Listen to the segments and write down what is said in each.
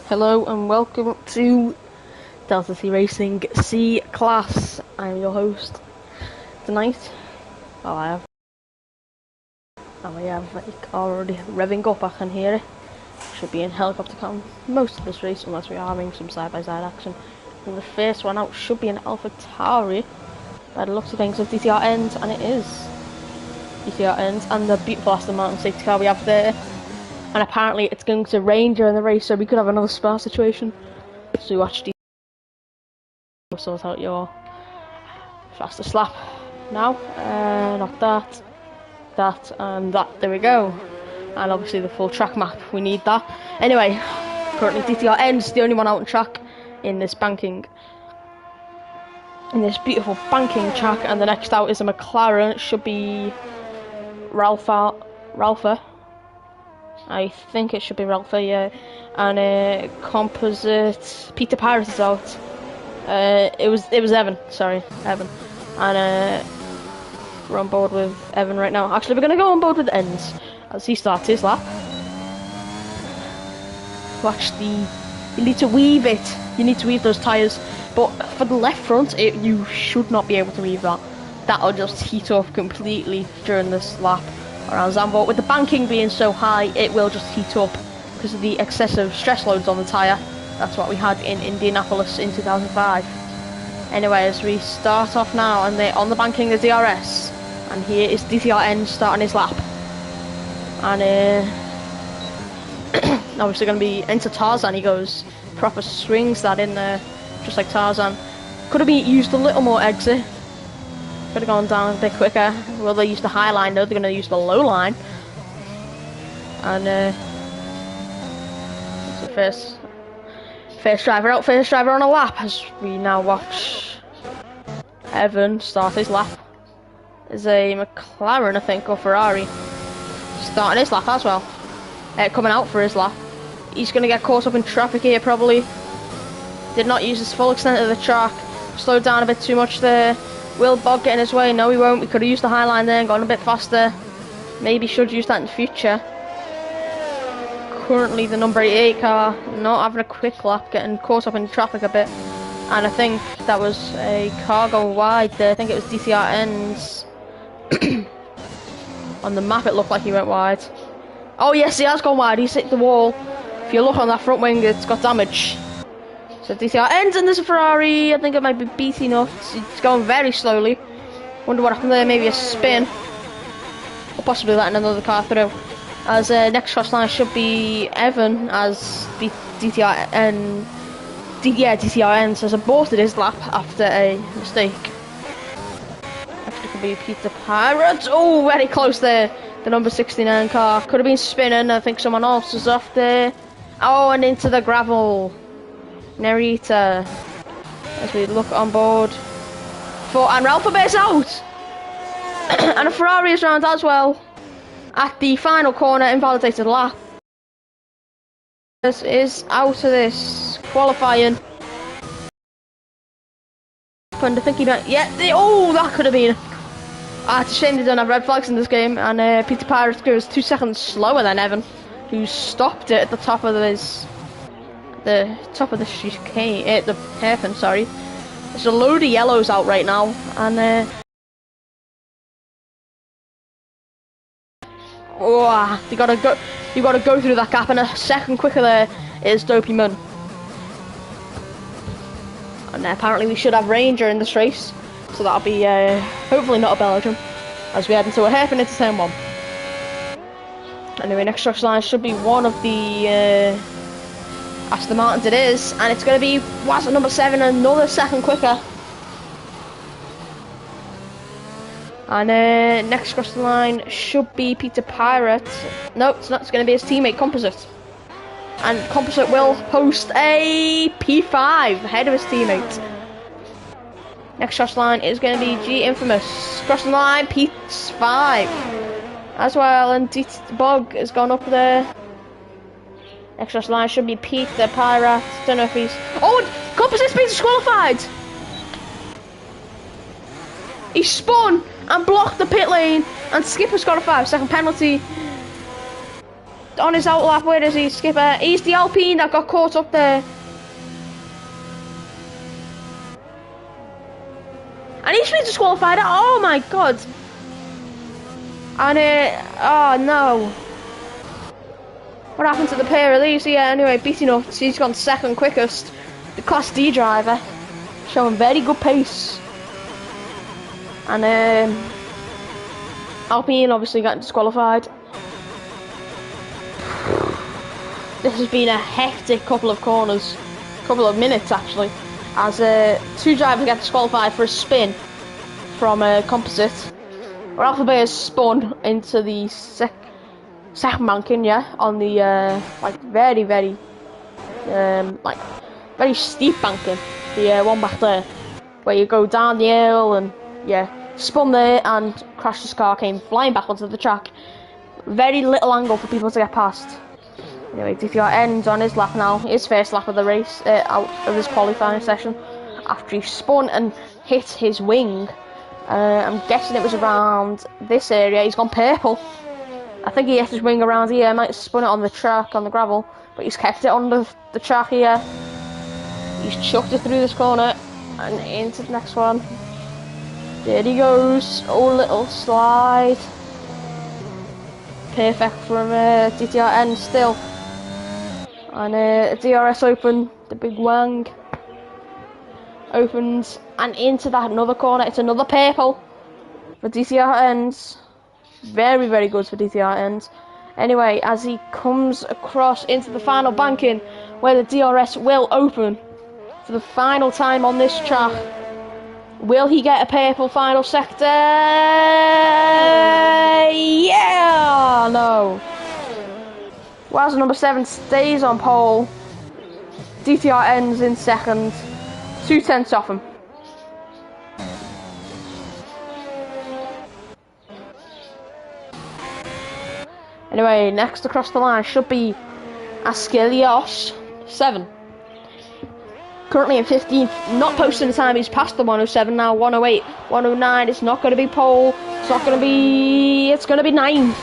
Hello and welcome to Delta C Racing C Class. I'm your host tonight. We have a car already revving up. I can hear it. Should be in helicopter cam most of this race, unless we are having some side-by-side action. And the first one out should be an Alpha Tauri by the looks of things with DTR ends, and it is DTR ends, and the beautiful Aston Martin safety car we have there. And apparently it's going to rain during the race, so we could have another spar situation. So watch the sort out your fastest lap now. Not that, and that. There we go. And obviously the full track map. We need that. Anyway, currently DTR ends the only one out on track in this banking. In this beautiful banking track, and the next out is a McLaren. It should be Ralpha. I think it should be Ralpha, yeah. And composite Peter Pirate is out. It was Evan, sorry, Evan. And we're on board with Evan right now. Actually, we're gonna go on board with Ends as he starts his lap. Watch you need to weave it. You need to weave those tyres. But for the left front, you should not be able to weave that. That'll just heat up completely during this lap around Zandvoort. With the banking being so high, it will just heat up because of the excessive stress loads on the tyre. That's what we had in Indianapolis in 2005. Anyway, as we start off now, and they're on the banking, the DRS, and here is DTRN starting his lap. And obviously going to be into Tarzan. He goes, proper swings that in there, just like Tarzan. Could have been used a little more exit. Could have gone down a bit quicker. Will they use the high line? No, they're going to use the low line. And so first driver out, first driver on a lap, as we now watch Evan start his lap. There's a McLaren, I think, or Ferrari, starting his lap as well. Coming out for his lap. He's going to get caught up in traffic here, probably. Did not use his full extent of the track. Slowed down a bit too much there. Will Bob get in his way? No, he won't. We could have used the high line there and gone a bit faster. Maybe should use that in the future. Currently the number 88 car not having a quick lap, getting caught up in traffic a bit. And I think that was a car going wide there. I think it was DTR ends. On the map it looked like he went wide. Oh yes, he has gone wide. He's hit the wall. If you look on that front wing, it's got damage. So DTR ends, and there's a Ferrari. I think it might be beating up. It's going very slowly. Wonder what happened there. Maybe a spin, or possibly letting another car through. As next cross line should be Evan, as DTR ends has aborted his lap after a mistake. Actually, could be Peter Pirate. Oh, very close there. The number 69 car could have been spinning. I think someone else is off there. Oh, and into the gravel. Narita, as we look on board and Ralpha Bear's out. And a Ferrari is round as well at the final corner, invalidated lap. This is out of this qualifying. And I think he might, oh, that could have been. It's a shame they don't have red flags in this game. And Peter Pirate goes 2 seconds slower than Evan, who stopped it at the top of the chicane, the hairpin, sorry. There's a load of yellows out right now, and you gotta go through that gap, and a second quicker there is Dopey Mun. And apparently we should have rain during this race, so that'll be hopefully not a Belgium, as we head into a hairpin into turn 1. Anyway, next structure line should be one of the Aston Martins it is, and it's going to be number 7, another second quicker. And next across the line should be Peter Pirate. No, it's not. It's going to be his teammate Composite. And Composite will post a P5 ahead of his teammate. Next cross line is going to be G Infamous. Crossing the line, P5 as well, and Bog has gone up there. Next cross line should be Pete the Pirate. Don't know if he's. Oh, Composite's been disqualified. He spun and blocked the pit lane, and Skipper's got a 5-second penalty. on his outlap. Where is he, Skipper? He's the Alpine that got caught up there. And he's been disqualified. Oh my god. And oh no. What happened to the pair of these? Yeah, anyway, beating up. He's gone second quickest. The Class D driver. Showing very good pace. And Alpine obviously got disqualified. This has been a hectic couple of corners. Couple of minutes actually. As two drivers get disqualified for a spin from a composite. Where Alpha Bay has spun into the second banking, yeah, on the like very steep banking, the one back there, where you go down the hill and yeah, spun there and crashed his car, came flying back onto the track. Very little angle for people to get past. Anyway, DTR ends on his lap now, his first lap of the race, out of his qualifying session, after he spun and hit his wing. I'm guessing it was around this area. He's gone purple. I think he hit his wing around here. Might have spun it on the track, on the gravel, but he's kept it on the track here. He's chucked it through this corner and into the next one. There he goes. Oh, little slide. Perfect from DTR end still. And DRS open, the big wang opens and into that another corner. It's another purple for DTR ends. Very good for DTR ends. Anyway, as he comes across into the final banking where the DRS will open for the final time on this track, will he get a purple final sector? Yeah! No. Whilst number 7 stays on pole, DTR ends in second, 2/10 off him. Anyway, next across the line should be Askelios 7. Currently in 15th, not posting the time. He's past the 107 now, 108, 109. It's not going to be pole. It's not going to be. It's going to be 9th.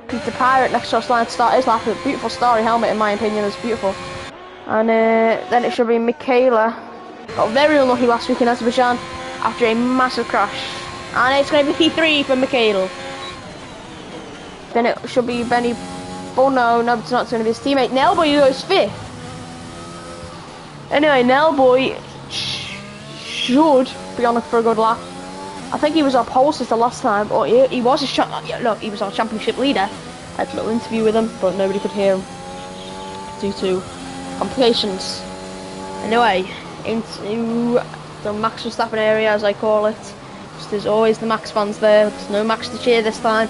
The Pirate next across the line to start his lap. A beautiful starry helmet, in my opinion. It's beautiful. And then it should be Michaela. Got very unlucky last week in Azerbaijan after a massive crash. And it's going to be P3 for Michaela. Then it should be Benny. Oh no, it's not going to be his teammate. Nelboy goes 5th. Anyway, Nelboy should be on for a good lap. I think he was our pole sister last time, or he was he was our championship leader. I had a little interview with him, but nobody could hear him due to complications. Anyway, into the Max Verstappen area, as I call it. There's always the Max fans there. There's no Max to cheer this time.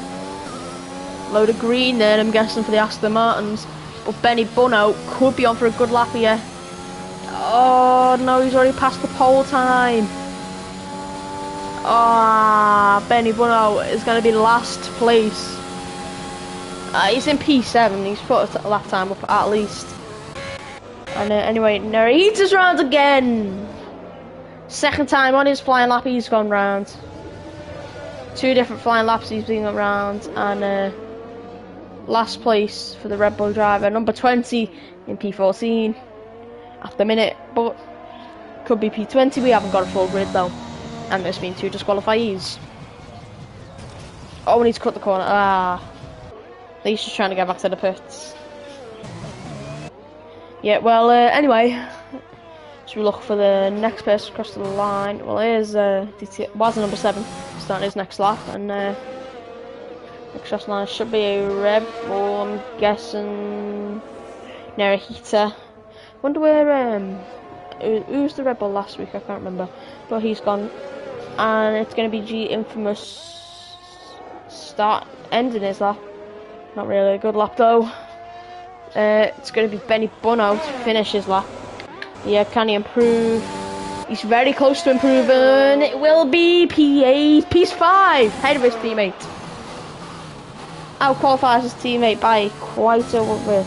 Load of green there, I'm guessing, for the Aston Martins. But Benny Bono could be on for a good lap here. Oh no, he's already passed the pole time. Ah, Benny Bono is going to be last place. He's in P7. He's put a lap time up at least. And anyway, Narita's round again. Second time on his flying lap he's gone round. 2 different flying laps he's been around. And last place for the Red Bull driver, number 20 in P14 at the minute, but could be P20. We haven't got a full grid though. And there's been 2 disqualifies. Oh, we need to cut the corner. Ah. He's just trying to get back to the pits. Yeah, well, anyway. So we look for the next person across the line. Well, here's was number 7 starting his next lap. And next across the line should be a Red Bull, I'm guessing. Narita. Wonder where, who was the Red Bull last week? I can't remember. But he's gone. And it's going to be G Infamous ending his lap. Not really a good lap though. It's going to be Benny Bono to finish his lap. Yeah, can he improve? He's very close to improving. It will be P8, P5, ahead of his teammate. Out-qualifies his teammate by quite a bit.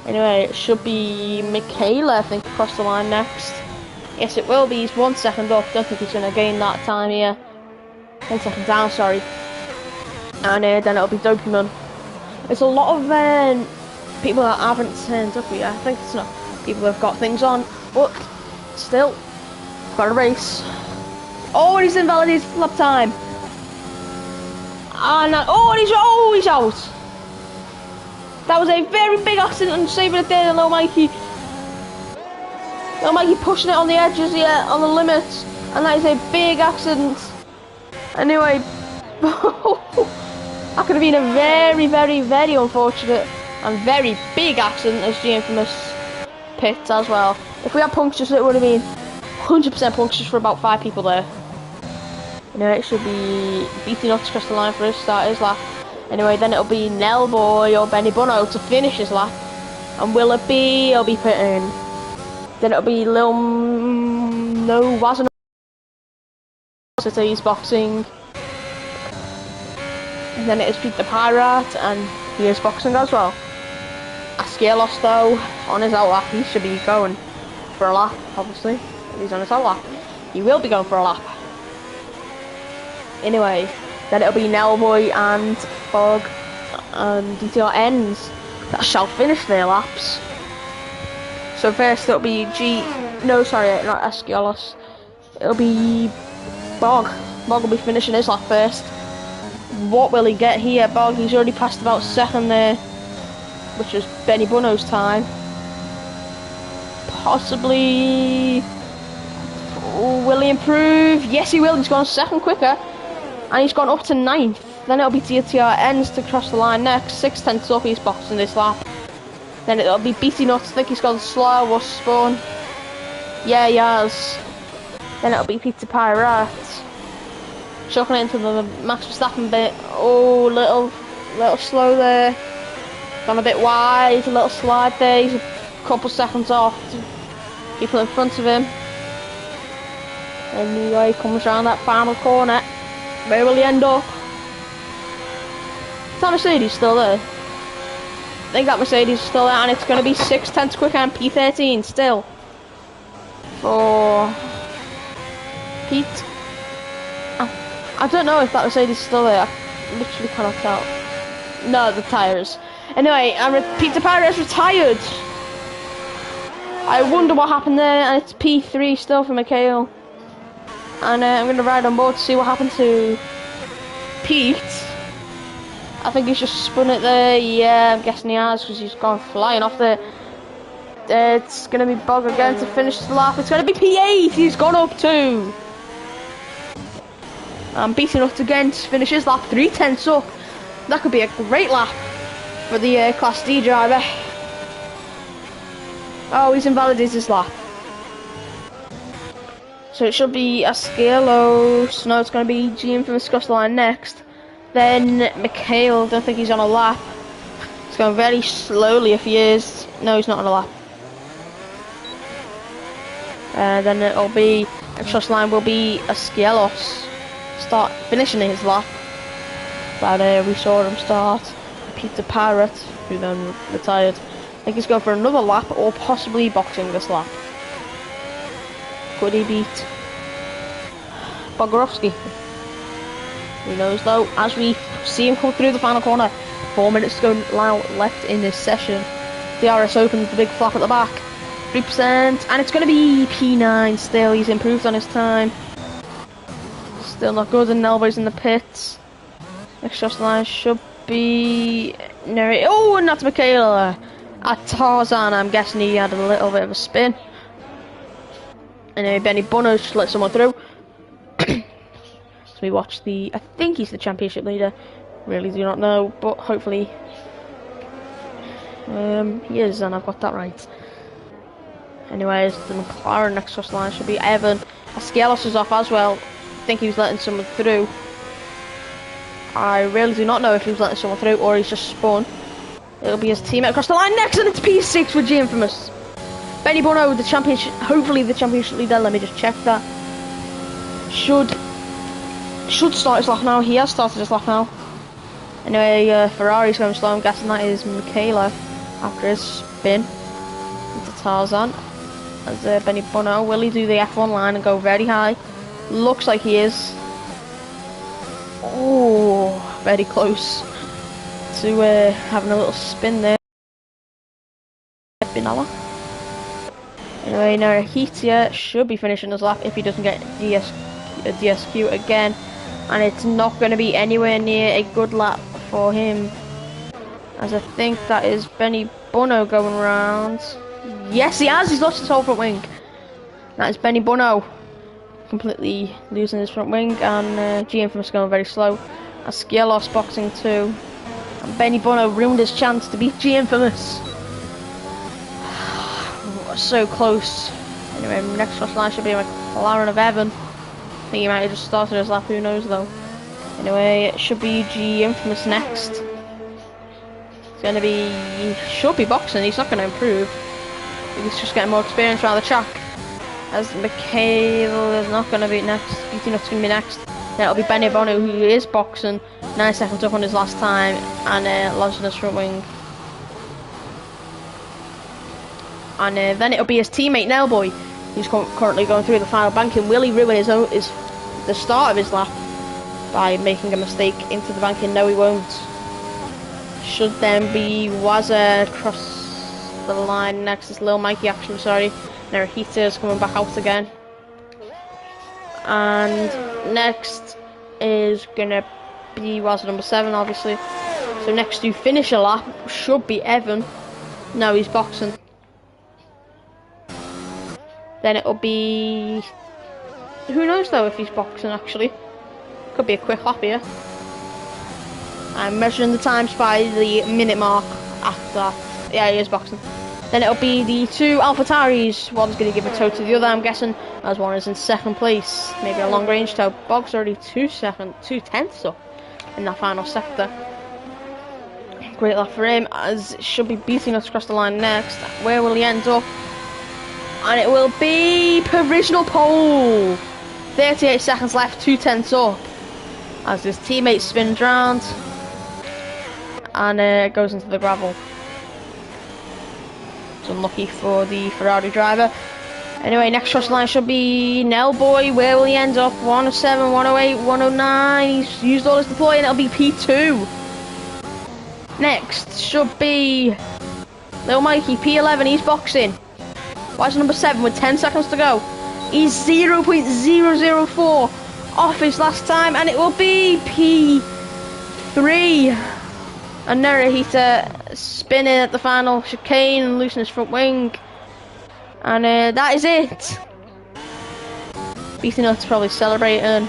Anyway, it should be Michaela, I think, across the line next. Yes, it will be. He's 1 second up. Don't think he's going to gain that time here. 1 second down, sorry. and then it'll be Dopamon. There's a lot of people that haven't turned up yet. I think it's not people that have got things on, but still, got a race. Oh, and he's invalidated lap time. And he's out. That was a very big accident and saving it there, little Mikey. Little Mikey pushing it on the edges here, on the limits, and that is a big accident. Anyway, that could have been a very, very, very unfortunate and very big accident as the infamous pit as well. If we had punctures, it would have been 100% punctures for about 5 people there. Anyway, it should be beating Nuts across the line for his start his lap. Anyway, then it'll be Nell Boy or Benny Bono to finish his lap. And will it be? He'll be pitting. Then it'll be No Wasn't City's boxing. And then it is Pete the Pirate, and he is boxing as well. Askelos though, on his out lap, he should be going for a lap, obviously. If he's on his out lap, he will be going for a lap. Anyway, then it'll be Nellboy and Fog and DTR ends that shall finish their laps. So first it'll be not Askelos. It'll be Bog. Bog will be finishing his lap first. What will he get here, Bog? He's already passed about second there, which was Benny Bono's time. Possibly. Will he improve? Yes, he will. He's gone second quicker, and he's gone up to 9th. Then it'll be DTR ends to cross the line next. 6/10 up, he's boxing this lap. Then it'll be Beatty Nuts. I think he's gone slow or spun. Yeah, he has. Then it'll be Pizza Pirate. Chucking it into the Max Verstappen bit. Oh, little slow there. Gone a bit wide, a little slide there. He's a couple seconds off people in front of him. Anyway, he comes around that final corner. Where will he end up? Is that Mercedes still there? I think that Mercedes is still there, and it's going to be 6/10 quicker and P13 still for Pete. I don't know if that Mercedes is still there. I literally cannot tell. No, the tyres. Anyway, Peter Perez retired. I wonder what happened there, and it's P3 still for Mikhail. And I'm going to ride on board to see what happened to Pete. I think he's just spun it there. Yeah, I'm guessing he has, because he's gone flying off there. It's going to be Bog again to finish the lap. It's going to be P8. He's gone up too. I'm beating up again to finish his lap. 3/10 up. That could be a great lap for the Class D driver. Oh, he's invalidated his lap. So it should be Askelos. No, it's going to be G Infamous cross the line next. Then Mikhail. Don't think he's on a lap. It's going very slowly if he is. No, he's not on a lap. Then it'll be cross line will be Askelos. Start finishing his lap. But we saw him start. Peter Pirate, who then retired. I think he's going for another lap, or possibly boxing this lap. Could he beat Bogorovsky? Who knows though, as we see him come through the final corner. 4 minutes to go left in this session. DRS opens the big flap at the back. 3%, and it's going to be P9 still. He's improved on his time. Still not good, and Nelbo's in the pits. Next cross line should be... Oh, and that's Michaela. At Tarzan, I'm guessing he had a little bit of a spin. And Benny Bono just let someone through. So we watch I think he's the championship leader. Really do not know, but hopefully he is, and I've got that right. Anyways, the McLaren next cross line should be Evan. Askelos is off as well. I think he was letting someone through. I really do not know if he was letting someone through or he's just spun. It'll be his teammate across the line next, and it's P6 with G Infamous. Benny Bono, the championship, hopefully the championship leader. Let me just check that. Should start his lap now. He has started his lap now. Anyway, Ferrari's going slow. I'm guessing that is Michaela after his spin into Tarzan. As Benny Bono, will he do the F1 line and go very high? Looks like he is. Oh, very close to having a little spin there. Anyway, now Heatia should be finishing his lap if he doesn't get DSQ again, and it's not going to be anywhere near a good lap for him, as I think that is Benny Bono going round. Yes, he has. He's lost his whole front wing. That is Benny Bono completely losing his front wing, and G Infamous going very slow. Ascielos boxing too, and Benny Bono ruined his chance to beat G Infamous. So close. Anyway, next cross line should be McLaren of Evan. I think he might have just started his lap, who knows though. Anyway, it should be G Infamous next. It's gonna be, he should be boxing, he's not gonna improve. He's just getting more experience around the track. As Michael is not gonna be next, BT-Nut's gonna be next. Then it'll be Benny Bono, who is boxing, 9 seconds up on his last time, and lodging his front wing. And then it'll be his teammate Nailboy, who's currently going through the final banking. Will he ruin the start of his lap by making a mistake into the banking? No, he won't. Should then be Wazza across the line next. It's Lil Mikey, actually, sorry. Narahita's coming back out again. And next is gonna be Wazza number 7, obviously. So next to finish a lap should be Evan. No, he's boxing. Then it'll be, who knows though if he's boxing actually. Could be a quick hop here. I'm measuring the times by the minute mark after that. Yeah, he is boxing. Then it'll be the 2 AlphaTauris. One's going to give a toe to the other, I'm guessing, as one is in 2nd place. Maybe a long range toe. Bog's already 2 tenths up in that final sector. Great lap for him, as it should be beating us across the line next. Where will he end up? And it will be provisional pole. 38 seconds left, 2 tenths up. As his teammate spins round and goes into the gravel. It's unlucky for the Ferrari driver. Anyway, next cross line should be Nellboy. Where will he end up? 107, 108, 109. He's used all his deploy, and it'll be P2. Next should be Lil Mikey, P11. He's boxing. Why's number 7 with 10 seconds to go? He's 0.004 off his last time, and it will be P3. And Narahita spinning at the final chicane and losing his front wing. And that is it. BT-Nut's probably celebrating,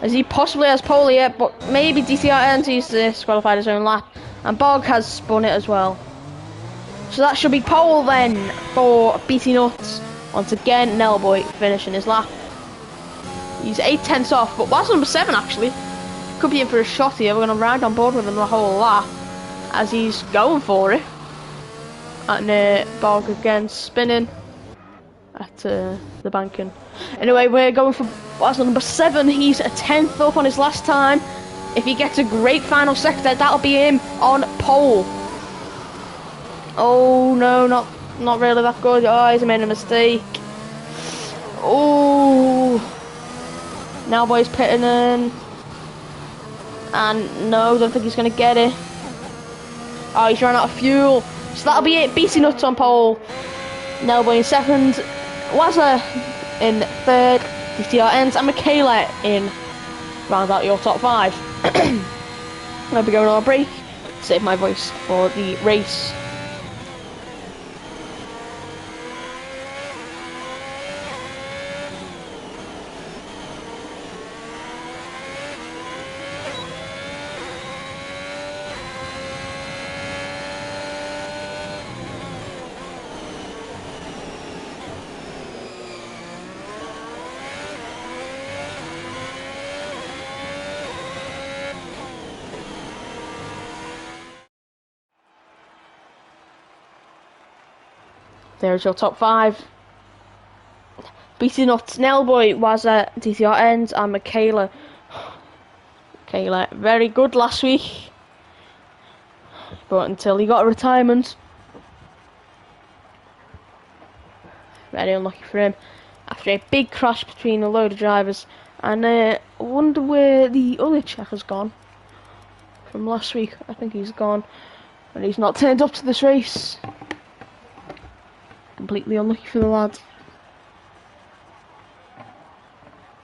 as he possibly has pole yet, but maybe DTR ends. He's disqualified his own lap, and Bog has spun it as well. So that should be pole then for BT-Nut. Once again, Nellboy finishing his lap. He's 8 tenths off, but was number 7 actually. Could be in for a shot here. We're going to ride on board with him the whole lap, as he's going for it. And Bog again spinning at the banking. Anyway, we're going for what's number 7. He's a 10th up on his last time. If he gets a great final sector, that'll be him on pole. Oh no, not really that good. Oh, he's made a mistake. Oh, now boy's pitting in. And no, don't think he's going to get it. Oh, he's run out of fuel. So that'll be it. BT-Nut's on pole. Nellboy in 2nd. Wazza in 3rd. DTR ends. And Michaela in round out your top 5. I'll be going on a break. Save my voice for the race. There's your top 5. BT-Nut, Nellboy, Wazza, DTR ends, and Michaela. Michaela, very good last week, but until he got a retirement, very unlucky for him. After a big crash between a load of drivers, and I wonder where the other check has gone. from last week. I think he's gone, and he's not turned up to this race. Completely unlucky for the lad.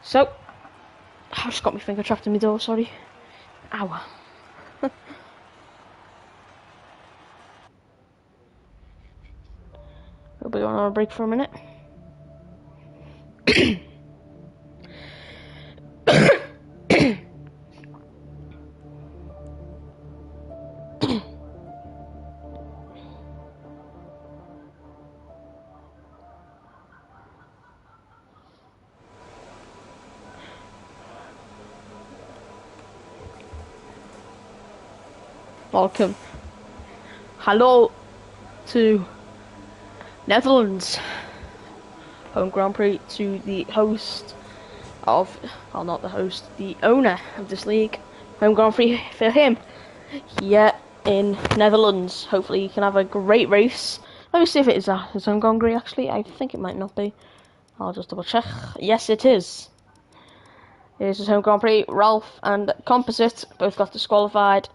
So, I just got my finger trapped in my door, sorry. Ow. We'll be on our break for a minute. Welcome. Hello to Netherlands Home Grand Prix, to the host of, well, not the host, the owner of this league. Home Grand Prix for him here in Netherlands. Hopefully he can have a great race. Let me see if it is his home Grand Prix actually. I think it might not be. I'll just double check. Yes, it is. It is his home Grand Prix. Ralph and Composite both got disqualified,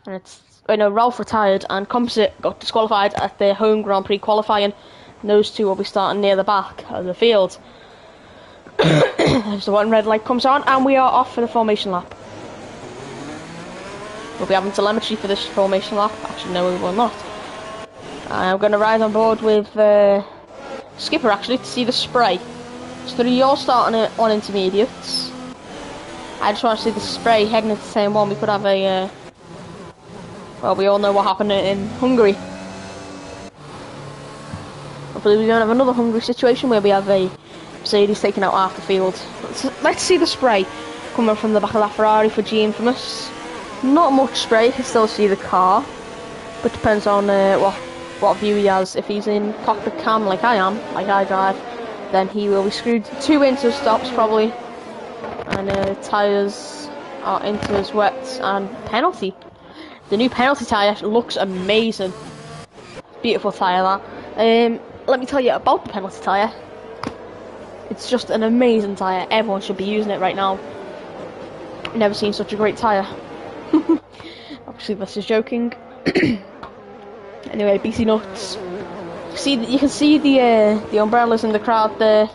and Ralph retired and Composite got disqualified at their home Grand Prix qualifying. And those two will be starting near the back of the field. As the one red light comes on, and we are off for the formation lap. We'll be having telemetry for this formation lap. Actually, no, we will not. I'm going to ride on board with Skipper actually to see the spray. So they're all starting it on intermediates. I just want to see the spray heading into the same one. We could have a well, we all know what happened in Hungary. Hopefully we don't have another Hungary situation where we have a Mercedes taking out half the field. Let's see the spray coming from the back of that Ferrari for G Infamous. Not much spray, you can still see the car, but depends on what view he has. If he's in cockpit cam like I am, like I drive, then he will be screwed 2 into stops probably, and tyres are into his wets and penalty. The new penalty tyre looks amazing. Beautiful tyre that. Let me tell you about the penalty tyre. It's just an amazing tyre. Everyone should be using it right now. Never seen such a great tyre. Obviously this is joking. Anyway, BC Nuts. You can see the umbrellas in the crowd there.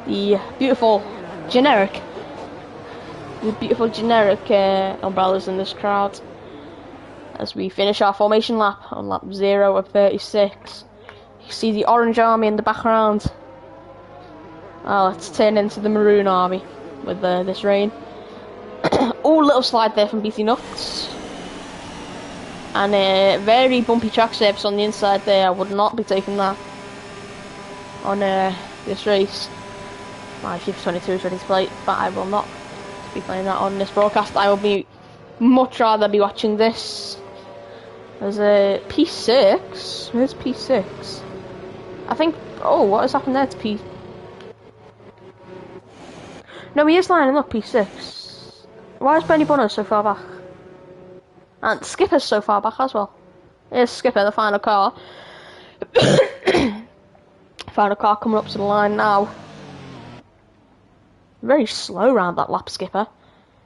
The beautiful generic umbrellas in this crowd. As we finish our formation lap on lap 0 of 36. You can see the orange army in the background. Let's turn into the maroon army with this rain. Oh, little slide there from BC Nuts. And a very bumpy track surface on the inside there. I would not be taking that on this race. My FIFA 22 is ready to play, but I will not be playing that on this broadcast. I will be much rather be watching this. There's a P6. Where's P6? I think. Oh, what has happened there to P? No, he is lining up P6. Why is Benny Bunner so far back? And Skipper's so far back as well. Here's Skipper, the final car. Final car coming up to the line now. Very slow round that lap, Skipper.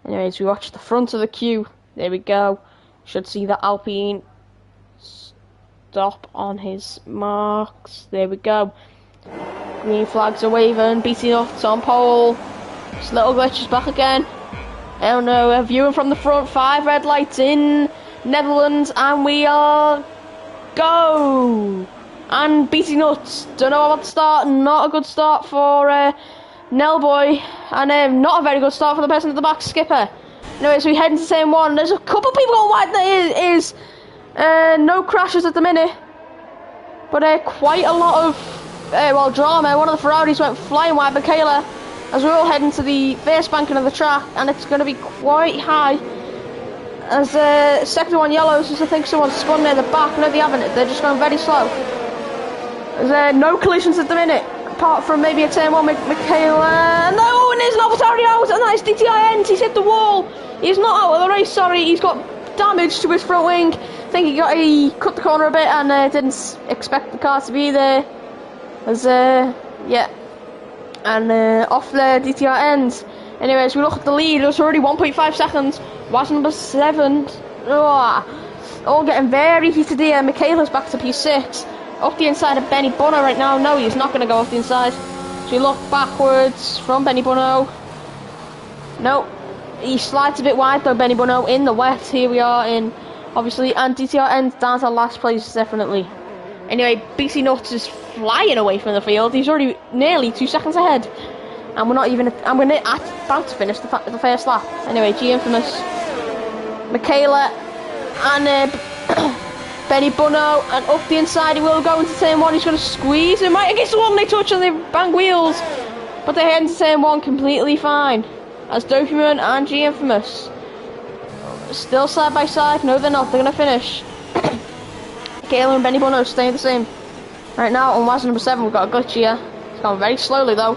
Anyways, we watch the front of the queue. There we go. Should see the Alpine stop on his marks. There we go. Green flags are waving. BT Nuts on pole. This little glitch is back again. Oh no, viewing from the front, 5 red lights in Netherlands, and we are go! And BT Nuts, don't know about the start, not a good start for Nellboy, and not a very good start for the person at the back, Skipper. Anyways, we head into the same one. There's a couple people going wide. There is no crashes at the minute, but quite a lot of drama. One of the Ferraris went flying wide, Michaela, as we're all heading to the first banking of the track, and it's going to be quite high. As second one yellows, as I think someone spun near the back. No, they haven't. They're just going very slow. There's no collisions at the minute, apart from maybe a turn one. Michaela, no, and there's an AlphaTauri out, and that is DTR ends. He's hit the wall. He's not out of the race. Sorry, he's got damage to his front wing. I think he cut the corner a bit and didn't expect the car to be there. As yeah. And off the DTR ends. Anyways, we look at the lead. It's already 1.5 seconds. Why is number 7 All getting very heated here. Michaela's back to P6. Up the inside of Benny Bono right now. No, he's not going to go off the inside. So we look backwards from Benny Bono. No, he slides a bit wide though, Benny Bono, in the wet. Here we are in, obviously, and DTR ends down to last place, definitely. Anyway, BC Nuts is flying away from the field. He's already nearly 2 seconds ahead. And we're not even, and we're about to finish the first lap. Anyway, G Infamous, Michaela, and Benny Bono, and up the inside he will go into turn 1. He's going to squeeze him right against the wall, and they touch and they bang wheels. But they head into turn 1 completely fine. As Document and G Infamous still side by side. No, they're not. They're going to finish. Michaela and Benny Bono staying the same. Right now on Waz number 7 we've got a glitch here. It's going very slowly though.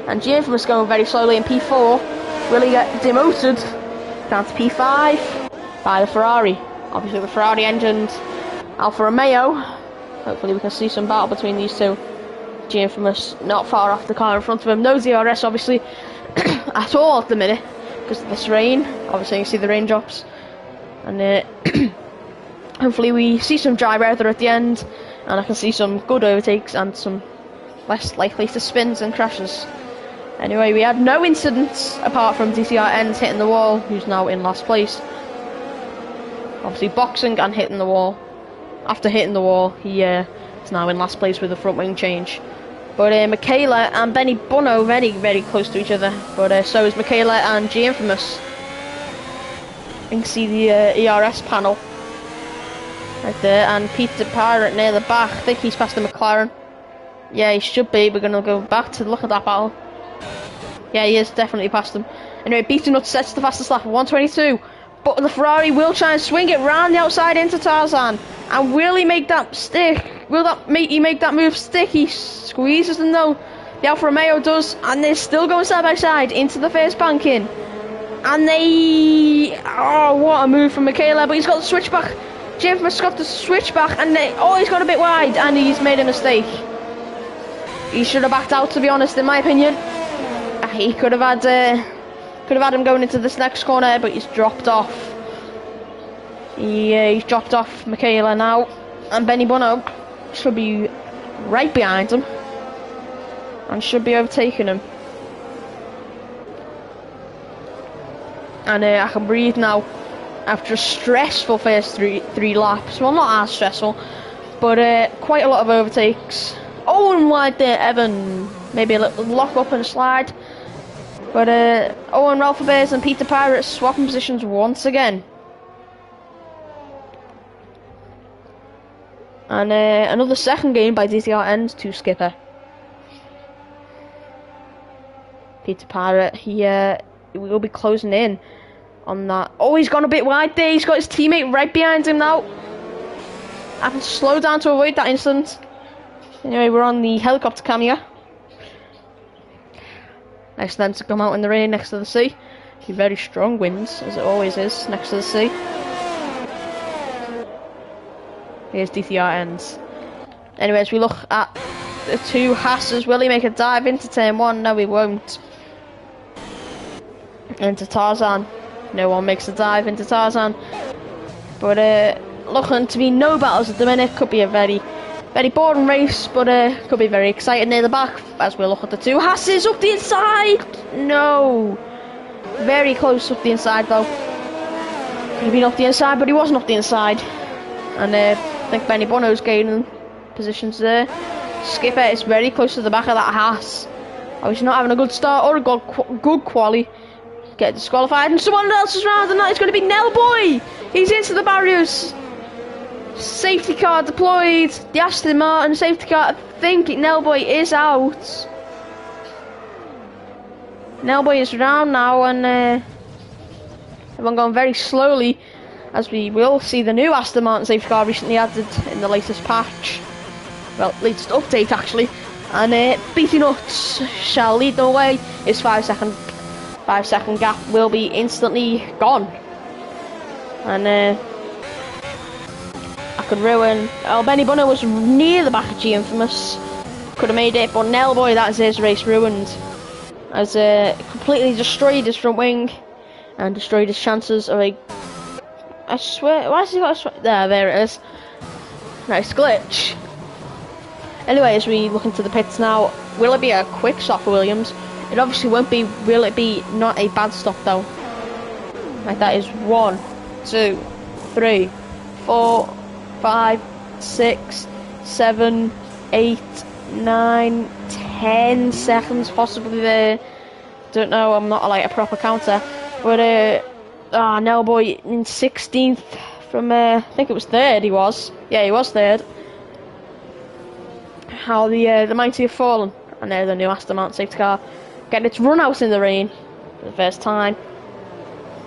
And G Infamous going very slowly in P4. Really get demoted down to P5 by the Ferrari. Obviously the Ferrari engined Alfa Romeo. Hopefully we can see some battle between these two. G Infamous not far off the car in front of him. No DRS obviously at all at the minute because of this rain. Obviously you see the raindrops. And hopefully we see some dry weather at the end. And I can see some good overtakes and some less likely to spins and crashes. Anyway, we had no incidents apart from DTR ends hitting the wall, who's now in last place. Obviously boxing and hitting the wall. After hitting the wall, he is now in last place with a front wing change. But Michaela and Benny Bono very, very close to each other. But so is Michaela and G Infamous. You can see the ERS panel right there, and Peter Pirate near the back. I think he's past the McLaren. Yeah, he should be. We're going to go back to look at that battle. Yeah, he is definitely past them. Anyway, Beaten Nuts sets the fastest lap of 1:22. But the Ferrari will try and swing it round the outside into Tarzan. And will he make that stick? Will he make that move stick? He squeezes them though. The Alfa Romeo does. And they're still going side by side into the first banking. And they... Oh, what a move from Michaela. But he's got the switchback. Jeff's got the switchback. And he's got a bit wide. And he's made a mistake. He should have backed out, to be honest, in my opinion. He could have had him going into this next corner, but he's dropped off. He's dropped off Michaela now, and Benny Bono should be right behind him and should be overtaking him. And I can breathe now after a stressful first three laps. Well, not as stressful, but quite a lot of overtakes. Oh, and wide there, Evan. Maybe a little lock up and a slide. But Owen Ralph Bears and Peter Pirate swapping positions once again. And another second game by DTR ends to Skipper. Peter Pirate, he will be closing in on that. Oh, he's gone a bit wide there. He's got his teammate right behind him now. Having to slow down to avoid that incident. Anyway, we're on the helicopter camera. Nice then to come out in the rain next to the sea. Very strong winds, as it always is, next to the sea. Here's DTR ends. Anyways, we look at the two Hasses. Will he make a dive into turn 1? No, he won't. Into Tarzan. No one makes a dive into Tarzan. But looking to be no battles at the minute. Could be a very boring race, but could be very exciting near the back as we look at the two Hasses up the inside. No, very close up the inside though. Could have been up the inside, but he wasn't up the inside. And I think Benny Bono's gaining positions there. Skipper is very close to the back of that Haas. Oh, he's not having a good start or a good quali. Get disqualified, and someone else is round, and that is going to be Nell Boy. He's into the barriers. Safety car deployed. The Aston Martin safety car. I think Nellboy is out. Nellboy is round now, and everyone going very slowly, as we will see the new Aston Martin safety car recently added in the latest patch. Well, latest update actually. And Beaty Nuts shall lead the way. His 5 second gap will be instantly gone. And I could ruin. Benny Bono was near the back of G Infamous. Could have made it, but Nellboy, that is his race ruined. As completely destroyed his front wing and destroyed his chances of a I swear, why has he got a swear? There it is. Nice glitch. Anyway, as we look into the pits now, will it be a quick stop for Williams? It obviously won't be. Will it be not a bad stop though? Right, that is 1, 2, 3, 4, 5, 6, 7, 8, 9, 10 seconds possibly there. Don't know, I'm not like a proper counter. But no boy in 16th from I think it was 3rd he was. Yeah, he was 3rd. How the mighty have fallen. And there's the new Aston Martin safety car getting its run out in the rain for the first time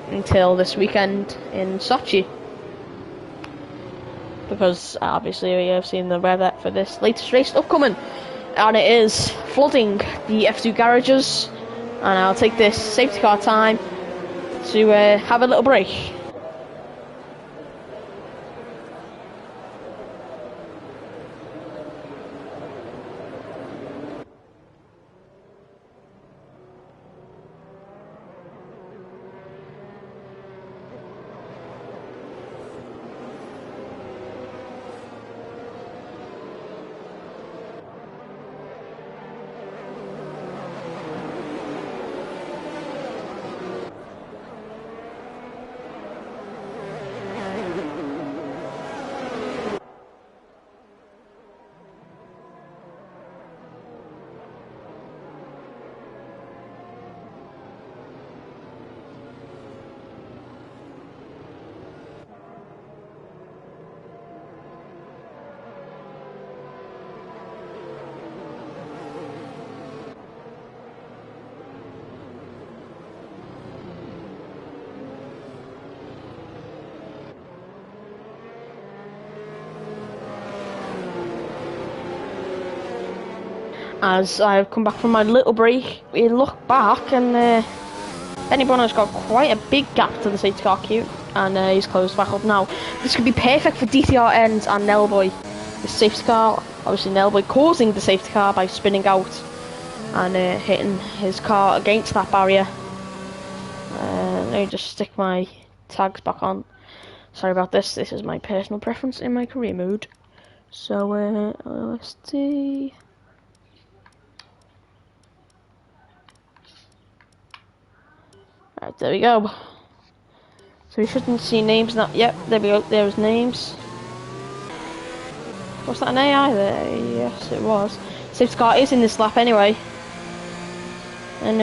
until this weekend in Sochi, because obviously we have seen the weather for this latest race upcoming, and it is flooding the F2 garages. And I'll take this safety car time to have a little break. As I've come back from my little break, we look back and Benny Bonner's got quite a big gap to the safety car queue, and he's closed back up now. This could be perfect for DTR ends and Nelboy. The safety car, obviously Nelboy causing the safety car by spinning out and hitting his car against that barrier. Let me just stick my tags back on. Sorry about this, this is my personal preference in my career mode. So let's see. Right, there we go. So we shouldn't see names now. Yep, there we go. There's names. Was that an AI there? Yes, it was. Safety car is in this lap anyway. And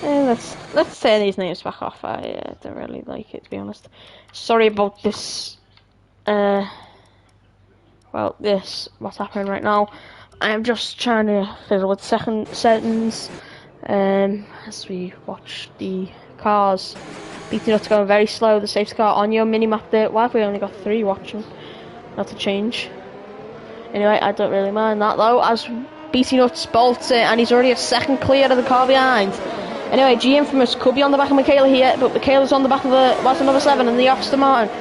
let's turn these names back off. I don't really like it, to be honest. Sorry about this. Well, what's happening right now. I am just trying to fiddle with settings. As we watch the cars, BT Nuts going very slow. The safety car on your mini map there. Why have we only got 3 watching? Not to change. Anyway, I don't really mind that though, as BT Nuts bolts it, and he's already a second clear of the car behind. Anyway, G Infamous could be on the back of Michaela here, but Michaela's on the back of the number 7 and the Aston Martin.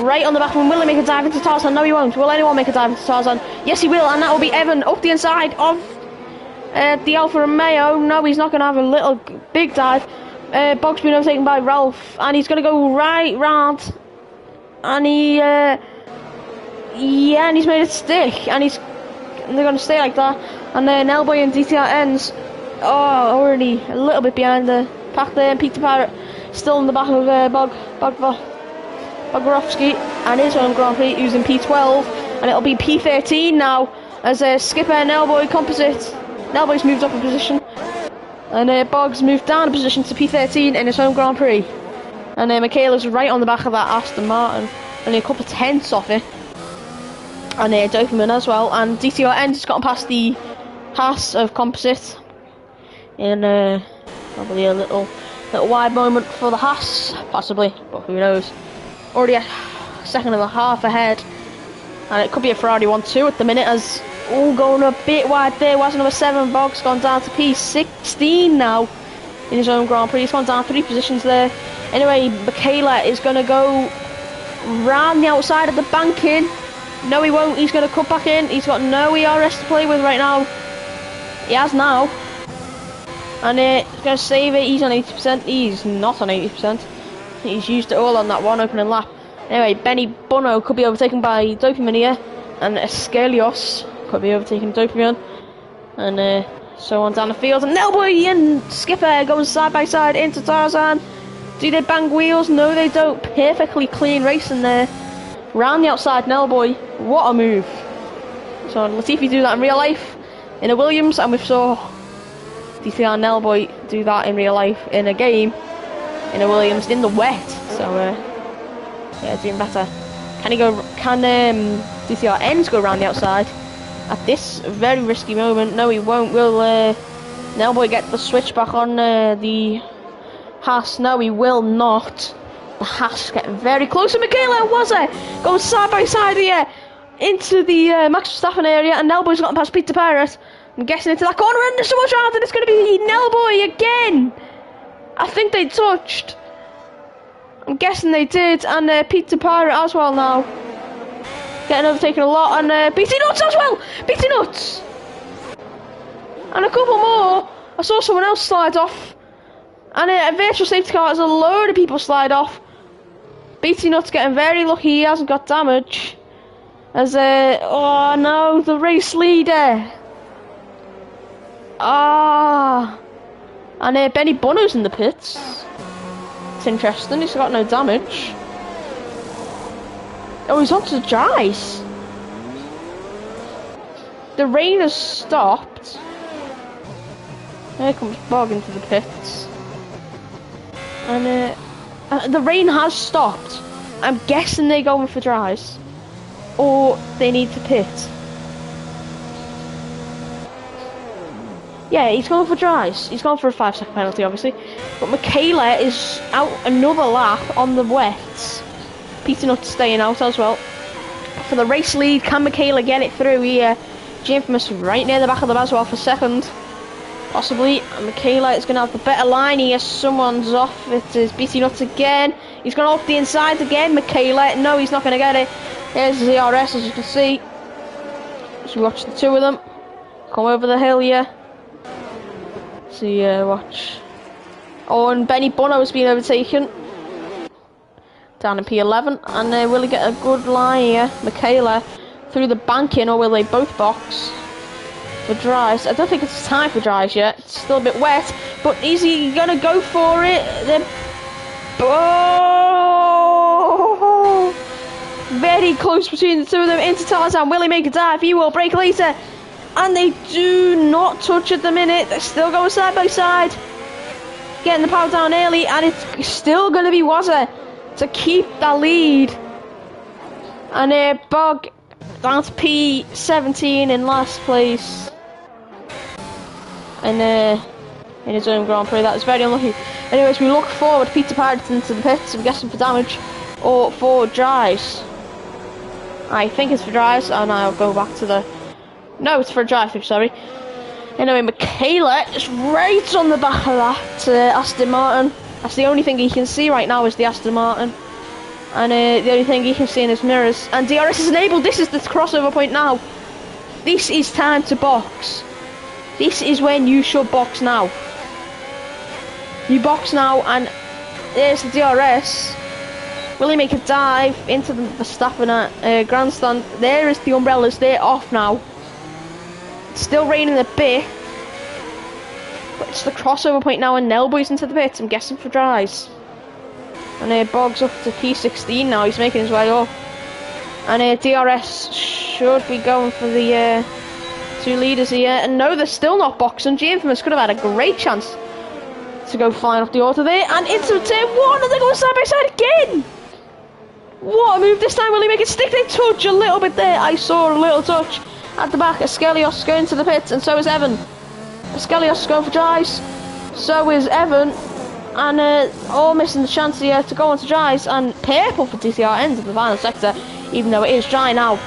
Right on the back of him. Will he make a dive into Tarzan? No, he won't. Will anyone make a dive into Tarzan? Yes, he will, and that will be Evan up the inside of the Alfa Romeo. No, he's not going to have a little big dive. Bog's been overtaken by Ralph, and he's going to go right round, and and he's made it stick, and they're going to stay like that. And then Elboy and DTR ends. Oh, already a little bit behind the pack there, and Peter Parrott still in the back of Bogorowski, and his own Grand Prix using P12, and it'll be P13 now as Skipper and Elboy composite. Nelboy's moved up a position, and Boggs moved down a position to P13 in his home Grand Prix. And Michaela's right on the back of that Aston Martin, only a couple of tenths off it. And Doberman as well, and DTR End has gotten past the Haas of composite in probably a little wide moment for the Haas, possibly, but who knows. Already a second and a half ahead, and it could be a Ferrari 1-2 at the minute, as all going a bit wide there. Was number 7, Boggs gone down to P16 now in his own Grand Prix. He's gone down 3 positions there. Anyway, Michaela is going to go round the outside of the banking. No, he won't. He's going to cut back in. He's got no ERS to play with right now. He has now. And he's going to save it. He's on 80%. He's not on 80%. He's used it all on that one opening lap. Anyway, Benny Bono could be overtaken by Dopamine here, and Escalios could be overtaken Dopamine, and so on down the field. And Nelboy and Skipper going side by side into Tarzan. Do they bang wheels? No, they don't. Perfectly clean racing there. Round the outside, Nelboy. What a move. So Latifi do that in real life in a Williams, and we saw DTR Nelboy do that in real life in a game in a Williams in the wet. So yeah, doing better. Can DTR Ends go around the outside at this very risky moment? No, he won't. Will Nelboy get the switch back on the Haas? No, he will not. The Haas getting very close, and Michaela was it going side by side here into the Max Verstappen area, and Nelboy's gotten past Peter Pirate. I'm guessing into that corner, and there's so much around, and it's going to be Nelboy again. I think they touched. I'm guessing they did, and Peter Pirate as well now. Getting overtaken a lot, and BT Nuts as well! BT Nuts! And a couple more. I saw someone else slide off. And a virtual safety car has a load of people slide off. BT Nuts getting very lucky he hasn't got damage. As oh no, the race leader. And Benny Bono's in the pits. It's interesting, he's got no damage. Oh, he's onto the dries. The rain has stopped. Here comes Bog into the pits. And the rain has stopped. I'm guessing they're going for dries. Or they need to pit. Yeah, he's going for dries. He's going for a 5-second penalty, obviously. But Michaela is out another lap on the wets. Peter Nutt staying out as well. For the race lead, can Michaela get it through here? Infamous right near the back of the as well for second. Possibly. And Michaela is going to have the better line here. Someone's off. It is BT Nuts again. He's going off the inside again. Michaela. No, he's not going to get it. Here's the DRS, as you can see. So we watch the two of them come over the hill here. See, watch. Oh, and Benny Bono has been overtaken down in P11, and will he get a good line here? Michaela through the banking, or will they both box for dries? I don't think it's time for dries yet. It's still a bit wet, but is he gonna go for it? Oh, very close between the two of them. Into Tarzan, will he make a dive? He will break later, and they do not touch at the minute. They're still going side by side, getting the power down early, and it's still going to be Wazza to keep the lead. And Bog down to P17 in last place, and in his own Grand Prix. That was very unlucky. Anyways, we look forward. Peter Pirate into the pits. I'm guessing for damage or for dries. I think it's for dries, and I'll go back to the. No, it's for a dry fix, sorry. Anyway, Michaela is right on the back of that Aston Martin. That's the only thing he can see right now is the Aston Martin. And the only thing he can see in his mirrors. And DRS is enabled. This is the crossover point now. This is time to box. This is when you should box now. You box now, and there's the DRS. Will he make a dive into the Verstappen grandstand? There is the umbrellas. They're off now. It's still raining a bit. But it's the crossover point now, and Nelboy's into the pits. I'm guessing for dries. And Bog's up to P16 now. He's making his way up. And DRS should be going for the two leaders here. And no, they're still not boxing. G-Infamous could have had a great chance to go flying off the auto there. And into turn one, and they're going side by side again. What a move this time. Will he make it stick? They touch a little bit there. I saw a little touch at the back. Escalios going to the pits, and so is Evan. Escalios going for dries. So is Evan. And all missing the chance here to go on to dries, and purple for DTR ends of the final sector, even though it is dry now.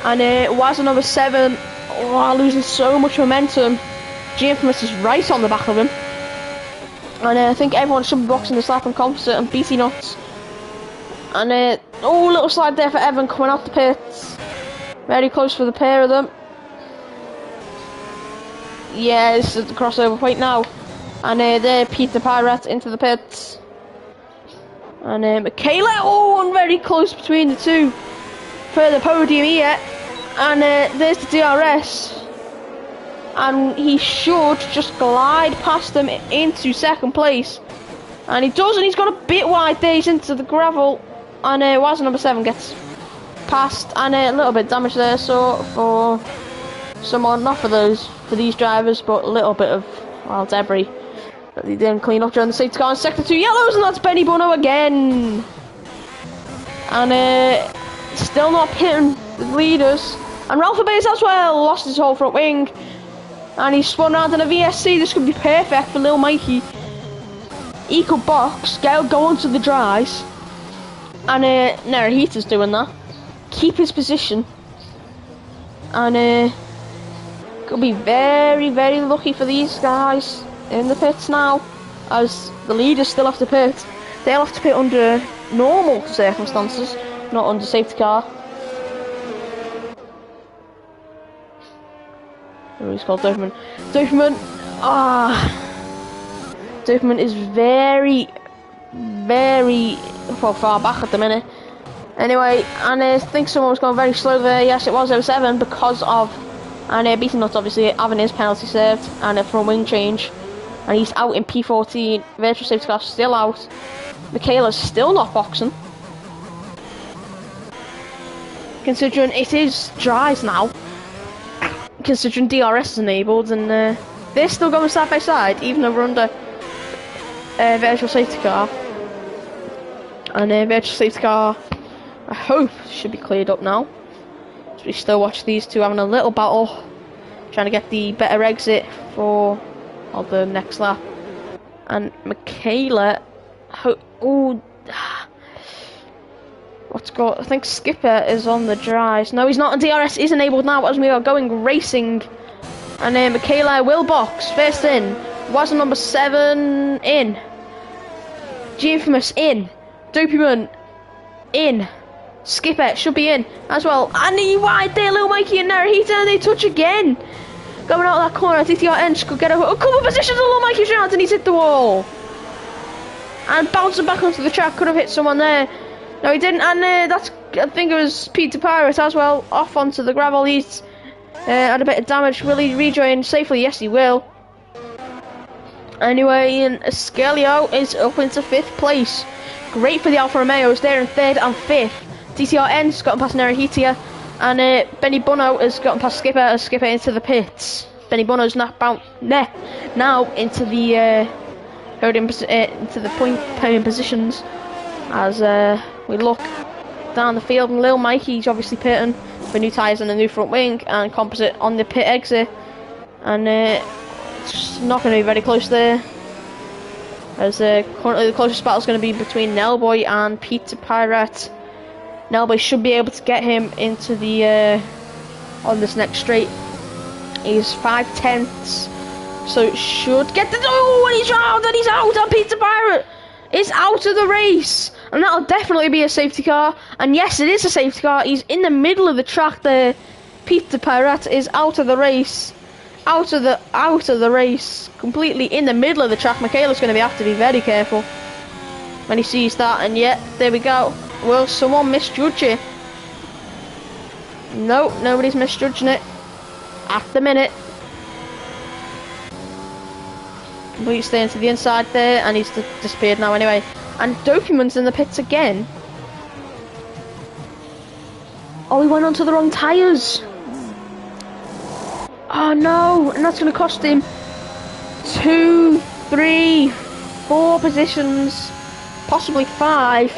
And Wazza number 7, losing so much momentum. G-Infamous is right on the back of him. And I think everyone should be boxing this lap on composite, and BT Nuts. And little slide there for Evan coming off the pits. Very close for the pair of them. Yeah, this is the crossover point now. And there, Peter Pirate into the pits. And Michaela, oh, and very close between the two for the podium here. And there's the DRS. And he should just glide past them into second place. And he does, and he's got a bit wide there, he's into the gravel. And Wazza number 7 gets past, and a little bit of damage there, so for someone, not for these drivers, but a little bit of, well, debris that they didn't clean up during the safety car in sector 2 yellows, and that's Benny Bono again. And still not hitting the leaders. And Ralph Bays as well lost his whole front wing. And he's spun around in a VSC. This could be perfect for Lil Mikey. He could box, go onto the dries. And Narahita's doing that. Keep his position. And could be very, very lucky for these guys in the pits now. As the leaders still have to pit. They'll have to pit under normal circumstances, not under safety car. Oh, he's called Doberman. Doberman, Doberman is very, very far back at the minute. Anyway, and I think someone was going very slow there. Yes, it was 07 because of, and Beaten Nuts obviously having his penalty served and a front wing change. And he's out in P14. Virtual safety car still out. Michaela's still not boxing. Considering it is dries now. Considering DRS is enabled, and they're still going side by side, even though we're under virtual safety car. And virtual safety car, I hope, should be cleared up now. So we still watch these two having a little battle, trying to get the better exit for the next lap. And Michaela, I think Skipper is on the dries. No, he's not, and DRS is enabled now as we are going racing. And Michaela will box. First in. Wazza number 7 in. G-Infamous in. Dopeyman in. Skipper should be in as well. And he wide there, Lil Mikey and Narahita, and they touch again. Going out of that corner, DTR could get a couple of positions, and Lil Mikey's round, and he's hit the wall. And bouncing back onto the track, could have hit someone there. No, he didn't, and I think it was Peter Pirate as well, off onto the gravel. He's had a bit of damage. Will he rejoin safely? Yes, he will. Anyway, and Escalio is up into 5th place. Great for the Alfa Romeos. They're in 3rd and 5th. DTRN's gotten past Narahita, and Benny Bono has gotten past Skipper as Skipper into the pits. Benny Bono's now into the into the podium positions as we look down the field, and Lil Mikey's obviously pitting for new tyres and a new front wing and composite on the pit exit, and it's not going to be very close there, as currently the closest battle is going to be between Nellboy and Peter Pirate. Nellboy should be able to get him into the on this next straight. He's 5/10, so should get the and he's out, and Peter Pirate is out of the race, and that'll definitely be a safety car. And yes, it is a safety car. He's in the middle of the track there. Peter Pirate is out of the race, out of the race, completely in the middle of the track. Michaela's going to have to be very careful when he sees that. And yet, there we go. Will someone misjudge it? No, nobody's misjudging it at the minute. Completely staying to the inside there, and he's disappeared now anyway. And Document's in the pits again. Oh, he went onto the wrong tyres. Oh no, and that's going to cost him 2, 3, 4 positions, possibly 5.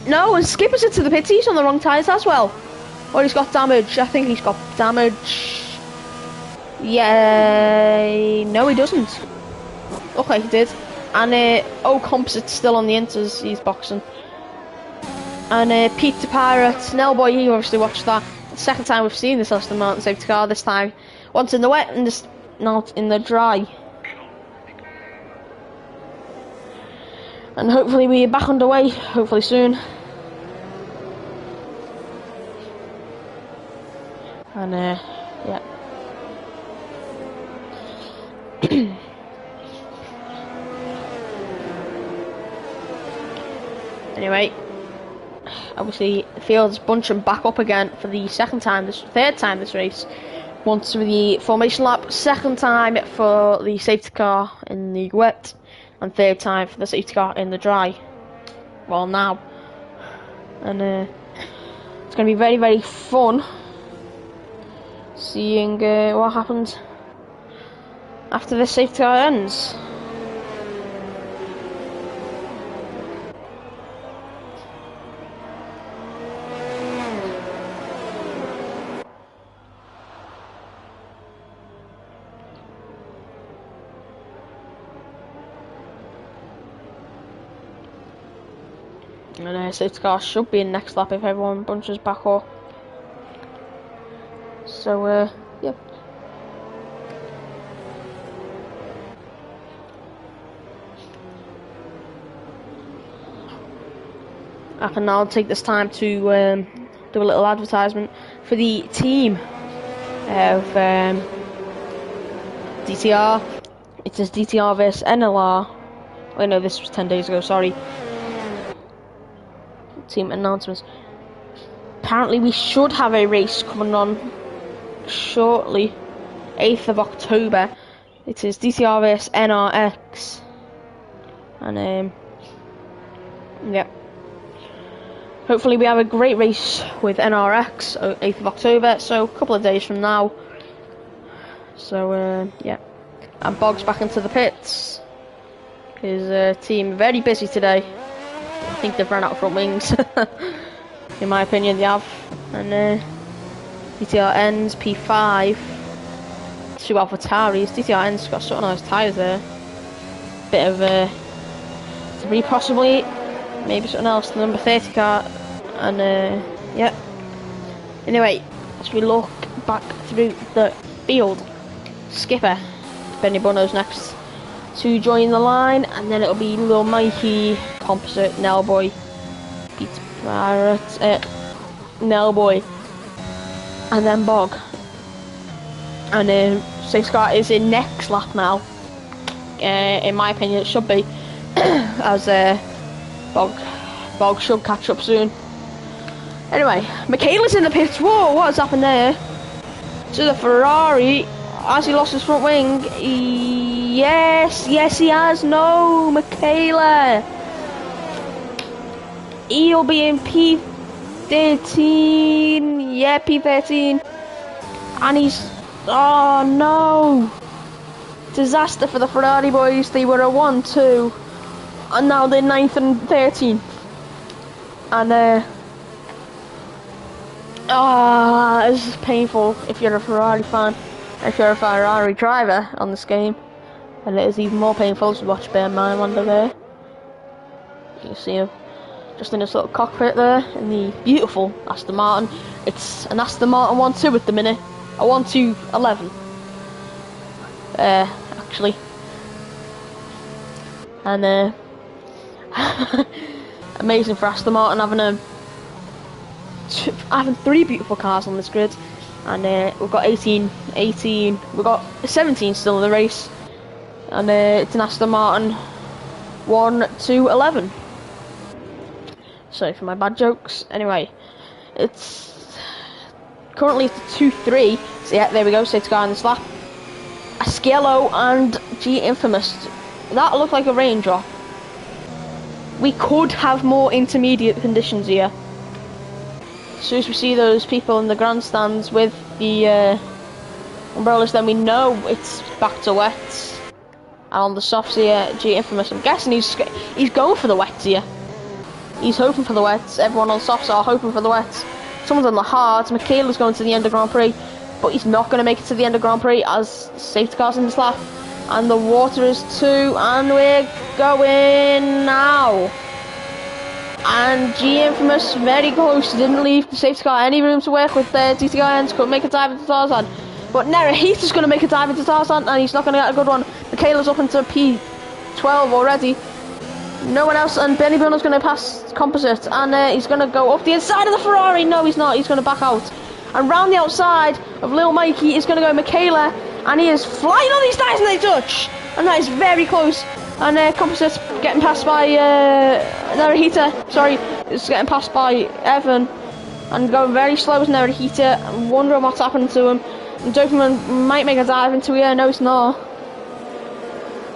No, and Skipper's into the pits. He's on the wrong tyres as well. Or he's got damage. I think he's got damage. Yeah, no, he doesn't. Okay, he did. And Composite's still on the inters. He's boxing. And Peter Pirate, Nellboy, he obviously watched that. The second time we've seen this Aston Martin safety car. This time, once in the wet and this not in the dry. And hopefully we're back underway. Hopefully soon. And yeah. Anyway, obviously the field's bunching back up again for the third time this race. Once for the formation lap, second time for the safety car in the wet, and third time for the safety car in the dry. Well, now. And it's going to be very, very fun seeing what happens after this safety car ends. And safety car should be in next lap if everyone bunches back up. So, yeah. I can now take this time to do a little advertisement for the team of DTR. It says DTR vs NLR. Oh no, this was 10 days ago, sorry. Team announcements. Apparently we should have a race coming on shortly, 8th of October. It is DTR vs NRX, and yeah, hopefully we have a great race with NRX 8th of October, so a couple of days from now. So yeah, and Bog's back into the pits. His team very busy today. I think they've run out of front wings. In my opinion, they have. And DTR ends P5. 2 AlphaTauris. DTR ends got sort of nice tyres there. Bit of 3 possibly. Maybe something else. The number 30 car. And yeah. Anyway, as we look back through the field, Skipper Benny Bono's next to join the line, and then it'll be Lil Mikey, Composite, Nellboy, Pete Barrett, Nellboy, and then Bog. And safety car is in next lap now. In my opinion, it should be, as Bog should catch up soon. Anyway, Michaela's in the pits. Whoa, what has happened there? To the Ferrari. Has he lost his front wing? Yes, he has. No, Michaela. He'll be in P13. Yeah, P13. And he's... Oh, no. Disaster for the Ferrari boys. They were a 1-2. And now they're 9th and 13th. And, this is painful if you're a Ferrari fan. If you're a Ferrari driver on this game, and it is even more painful to watch Ben Mylander there. You can see him just in his little cockpit there in the beautiful Aston Martin. It's an Aston Martin 1-2 at the minute, a 1-2-11. Actually, and amazing for Aston Martin having 3 beautiful cars on this grid. And we've got 18, we've got 17 still in the race. And it's an Aston Martin 1-2-11. Sorry for my bad jokes. Anyway, it's currently it's 2-3. So yeah, there we go, safety car in this lap. Asciello and G Infamous. That looked like a raindrop. We could have more intermediate conditions here. As soon as we see those people in the grandstands with the umbrellas, then we know it's back to wets. And on the softs here, G Infamous, I'm guessing he's going for the wets here. He's hoping for the wets. Everyone on softs are hoping for the wets. Someone's on the hards. Michaela's going to the end of Grand Prix, but he's not going to make it to the end of Grand Prix as safety cars in this lap. And the water is 2, and we're going now. And G Infamous very close, didn't leave the safety car any room to work with. DTR ends, couldn't make a dive into Tarzan. But Nerahita's going to make a dive into Tarzan, and he's not going to get a good one. Michaela's up into P12 already. No one else, and Benny Bruno's going to pass Composite, and he's going to go up the inside of the Ferrari. No, he's not, he's going to back out. And round the outside of Lil Mikey is going to go Michaela, and he is flying on these tires and they touch. And that is very close. And Composite getting passed by Narahita. Sorry, it's getting passed by Evan. And going very slow as Narahita. I'm wondering what's happened to him. And Dopamine might make a dive into here. No, it's not.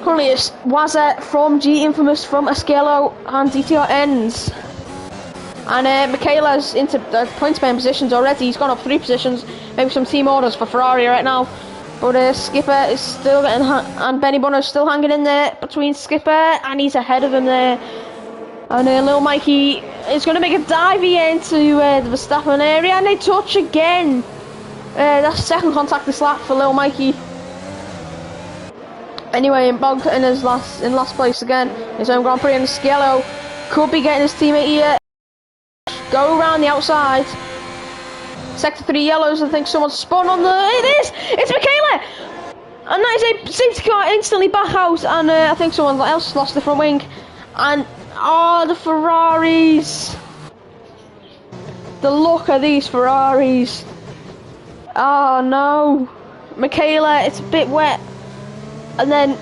Currently it's Wazza from G Infamous from Askello and DTR ends. And Michaela's into the point paying positions already. He's gone up 3 positions. Maybe some team orders for Ferrari right now. But Skipper is still getting, and Benny Bunner's still hanging in there between Skipper, and he's ahead of him there. And little Mikey is going to make a dive here into the Verstappen area, and they touch again. That's second contact this lap for little Mikey. Anyway, Bog in last place again. His own Grand Prix, and Sciello could be getting his teammate here. Go around the outside. Sector 3 yellows, I think someone spun on the... It is! It's Michaela! And that is a safety car instantly back out, and I think someone else lost the front wing. And, the Ferraris! The look of these Ferraris. Oh no. Michaela, it's a bit wet. And then,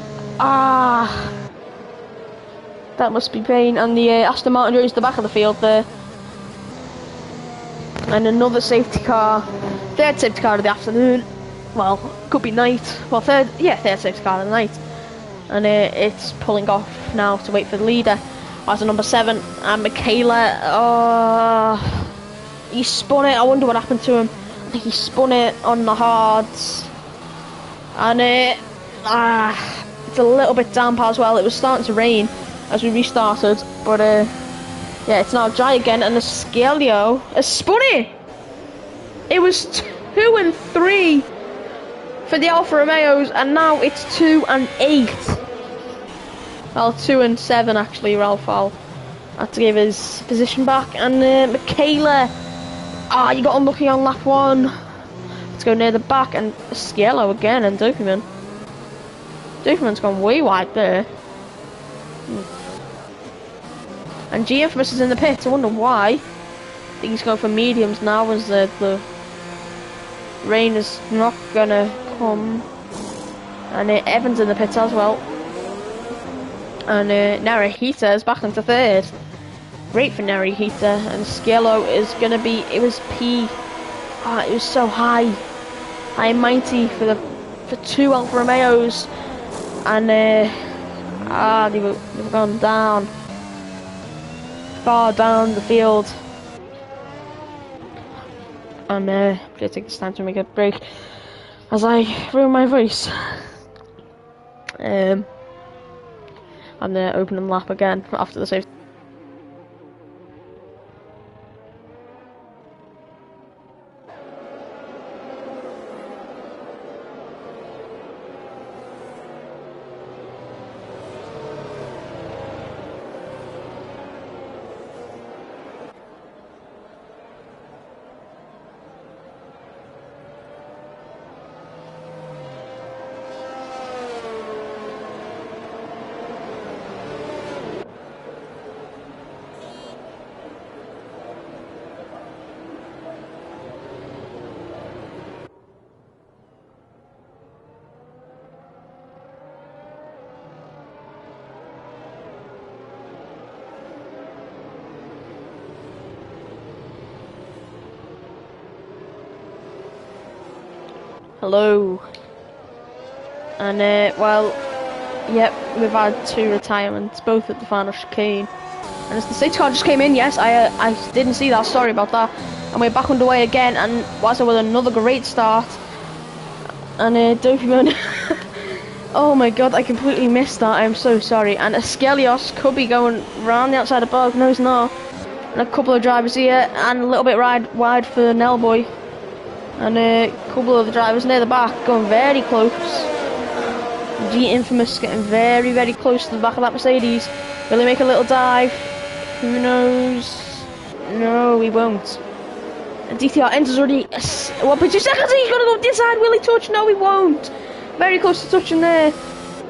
that must be pain. And the Aston Martin joins the back of the field there. And another safety car, third safety car of the afternoon. Well, could be night. Well, third safety car of the night. And it's pulling off now to wait for the leader. As a number 7, and Michaela. He spun it. I wonder what happened to him. I think he spun it on the hards. And it's a little bit damp as well. It was starting to rain as we restarted, but yeah, it's now dry again, and the Sciello has spun it! It was 2 and 3 for the Alfa Romeos, and now it's 2 and 8. Well, 2 and 7 actually, Ralph Al had to give his position back, and Michaela, you got unlucky on lap 1. Let's go near the back, and Sciello again, and Dopamine. Dopamine's gone way wide there. And G Infamous is in the pit. I wonder why. I think he's going for mediums now, as the rain is not gonna come. And Evans in the pit as well. And Narahita is back into 3rd. Great for Narahita. And Sciello is gonna be. It was P. It was so high and mighty for 2 Alfa Romeos. And they've gone down. Far down the field. And I'm gonna take this time to make a break as I ruin my voice. I'm the opening lap again after the safety. Hello. And well, yep, we've had 2 retirements, both at the final chicane. And as the safety car just came in, yes, I didn't see that, sorry about that. And we're back underway again, and Wazza with another great start. And Dopamine, oh my god, I completely missed that, I'm so sorry. And Askelios could be going round the outside of Bog, no he's not. And a couple of drivers here, and a little bit wide for Nellboy. And a couple of the drivers near the back going very close. G Infamous getting very, very close to the back of that Mercedes. Will he make a little dive? Who knows? No, he won't. And DTR enters already 1.2 seconds. He's going to go inside. Will he touch? No, he won't. Very close to touching there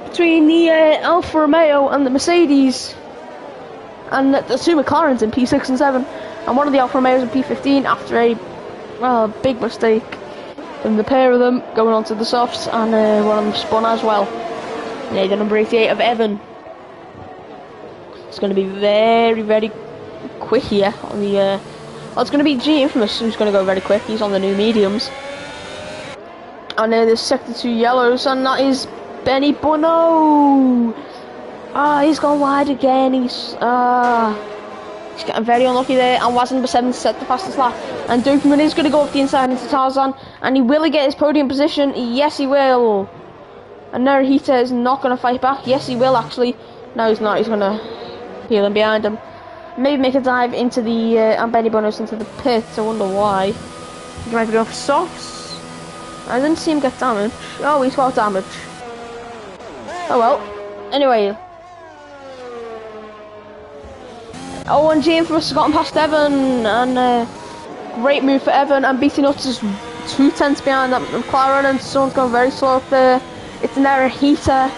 between the Alfa Romeo and the Mercedes. And the 2 McLarens in P6 and 7. And one of the Alfa Romeos in P15 after a big mistake from the pair of them going onto the softs, and one of them spun as well. Yeah, the number 88 of Evan. It's going to be very, very quick here on the. Well, it's going to be G Infamous who's going to go very quick. He's on the new mediums. And there's sector 2 yellows, and that is Benny Bono. He's gone wide again. He's getting very unlucky there, and was number 7 set the fastest lap. And Doberman is going to go off the inside into Tarzan, and will he get his podium position? Yes, he will. And Narahita is not going to fight back. Yes, he will actually. No, he's not. He's going to peel him behind him. Maybe make a dive into the and Benny Bono's into the pits. I wonder why. He might be going for softs. I didn't see him get damage. Oh, he's got damage. Oh well. Anyway. Oh, and G Infamous has gotten past Evan, and great move for Evan, and BT Nuts is 2 tenths behind that McLaren, and someone's going very slow up there. It's Narahita.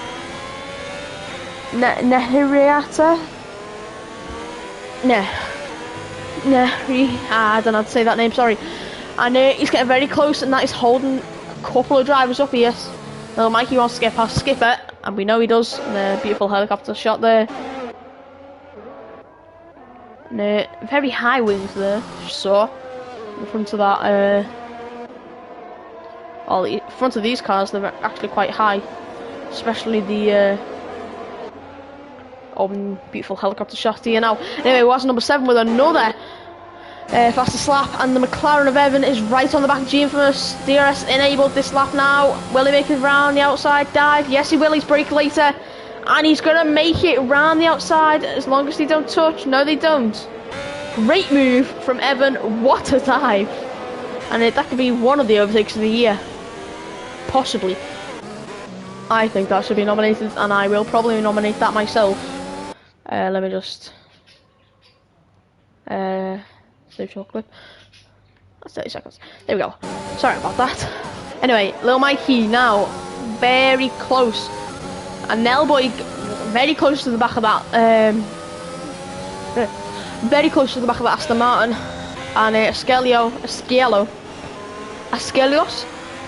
Nahiriata? I don't know how to say that name, sorry. And he's getting very close, and that is holding a couple of drivers up here. Well, Mikey wants to get past Skipper, and we know he does. And a beautiful helicopter shot there. And very high wings there, you saw. In front of that, well, in front of these cars, they're actually quite high. Especially the, beautiful helicopter shot here now. Anyway, it was number 7 with another fastest lap, and the McLaren of Evan is right on the back of G Infamous. DRS enabled this lap now. Will he make it round the outside dive? Yes, he will. He's brake later, and he's gonna make it round the outside as long as they don't touch. No, they don't. Great move from Evan. What a dive! And that could be one of the overtakes of the year, possibly. I think that should be nominated, and I will probably nominate that myself. Let me just save short clip. That's 30 seconds. There we go. Sorry about that. Anyway, Lil Mikey now very close, and Nellboy very close to the back of that. Very close to the back of that Aston Martin, and Ascelios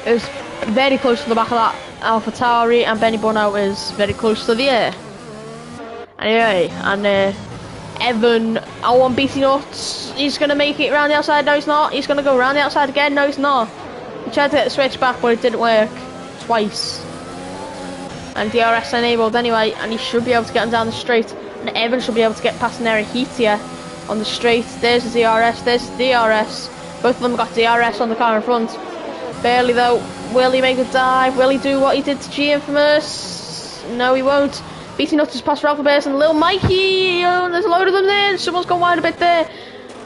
is very close to the back of that Alpha Tauri, and Benny Bono is very close to the air. Anyway, and Evan, on BT Nuts, he's going to make it around the outside. No, he's not. He's going to go around the outside again. No, he's not. He tried to get the switch back, but it didn't work twice. And DRS enabled anyway, and he should be able to get him down the straight. And Evan should be able to get past Narahita on the straight. There's the DRS, there's the DRS. Both of them got DRS on the car in front. Barely though. Will he make a dive? Will he do what he did to G Infamous? No, he won't. BT Nuts has passed Ralph Bears and Lil Mikey. Oh, there's a load of them there. Someone's gone wide a bit there.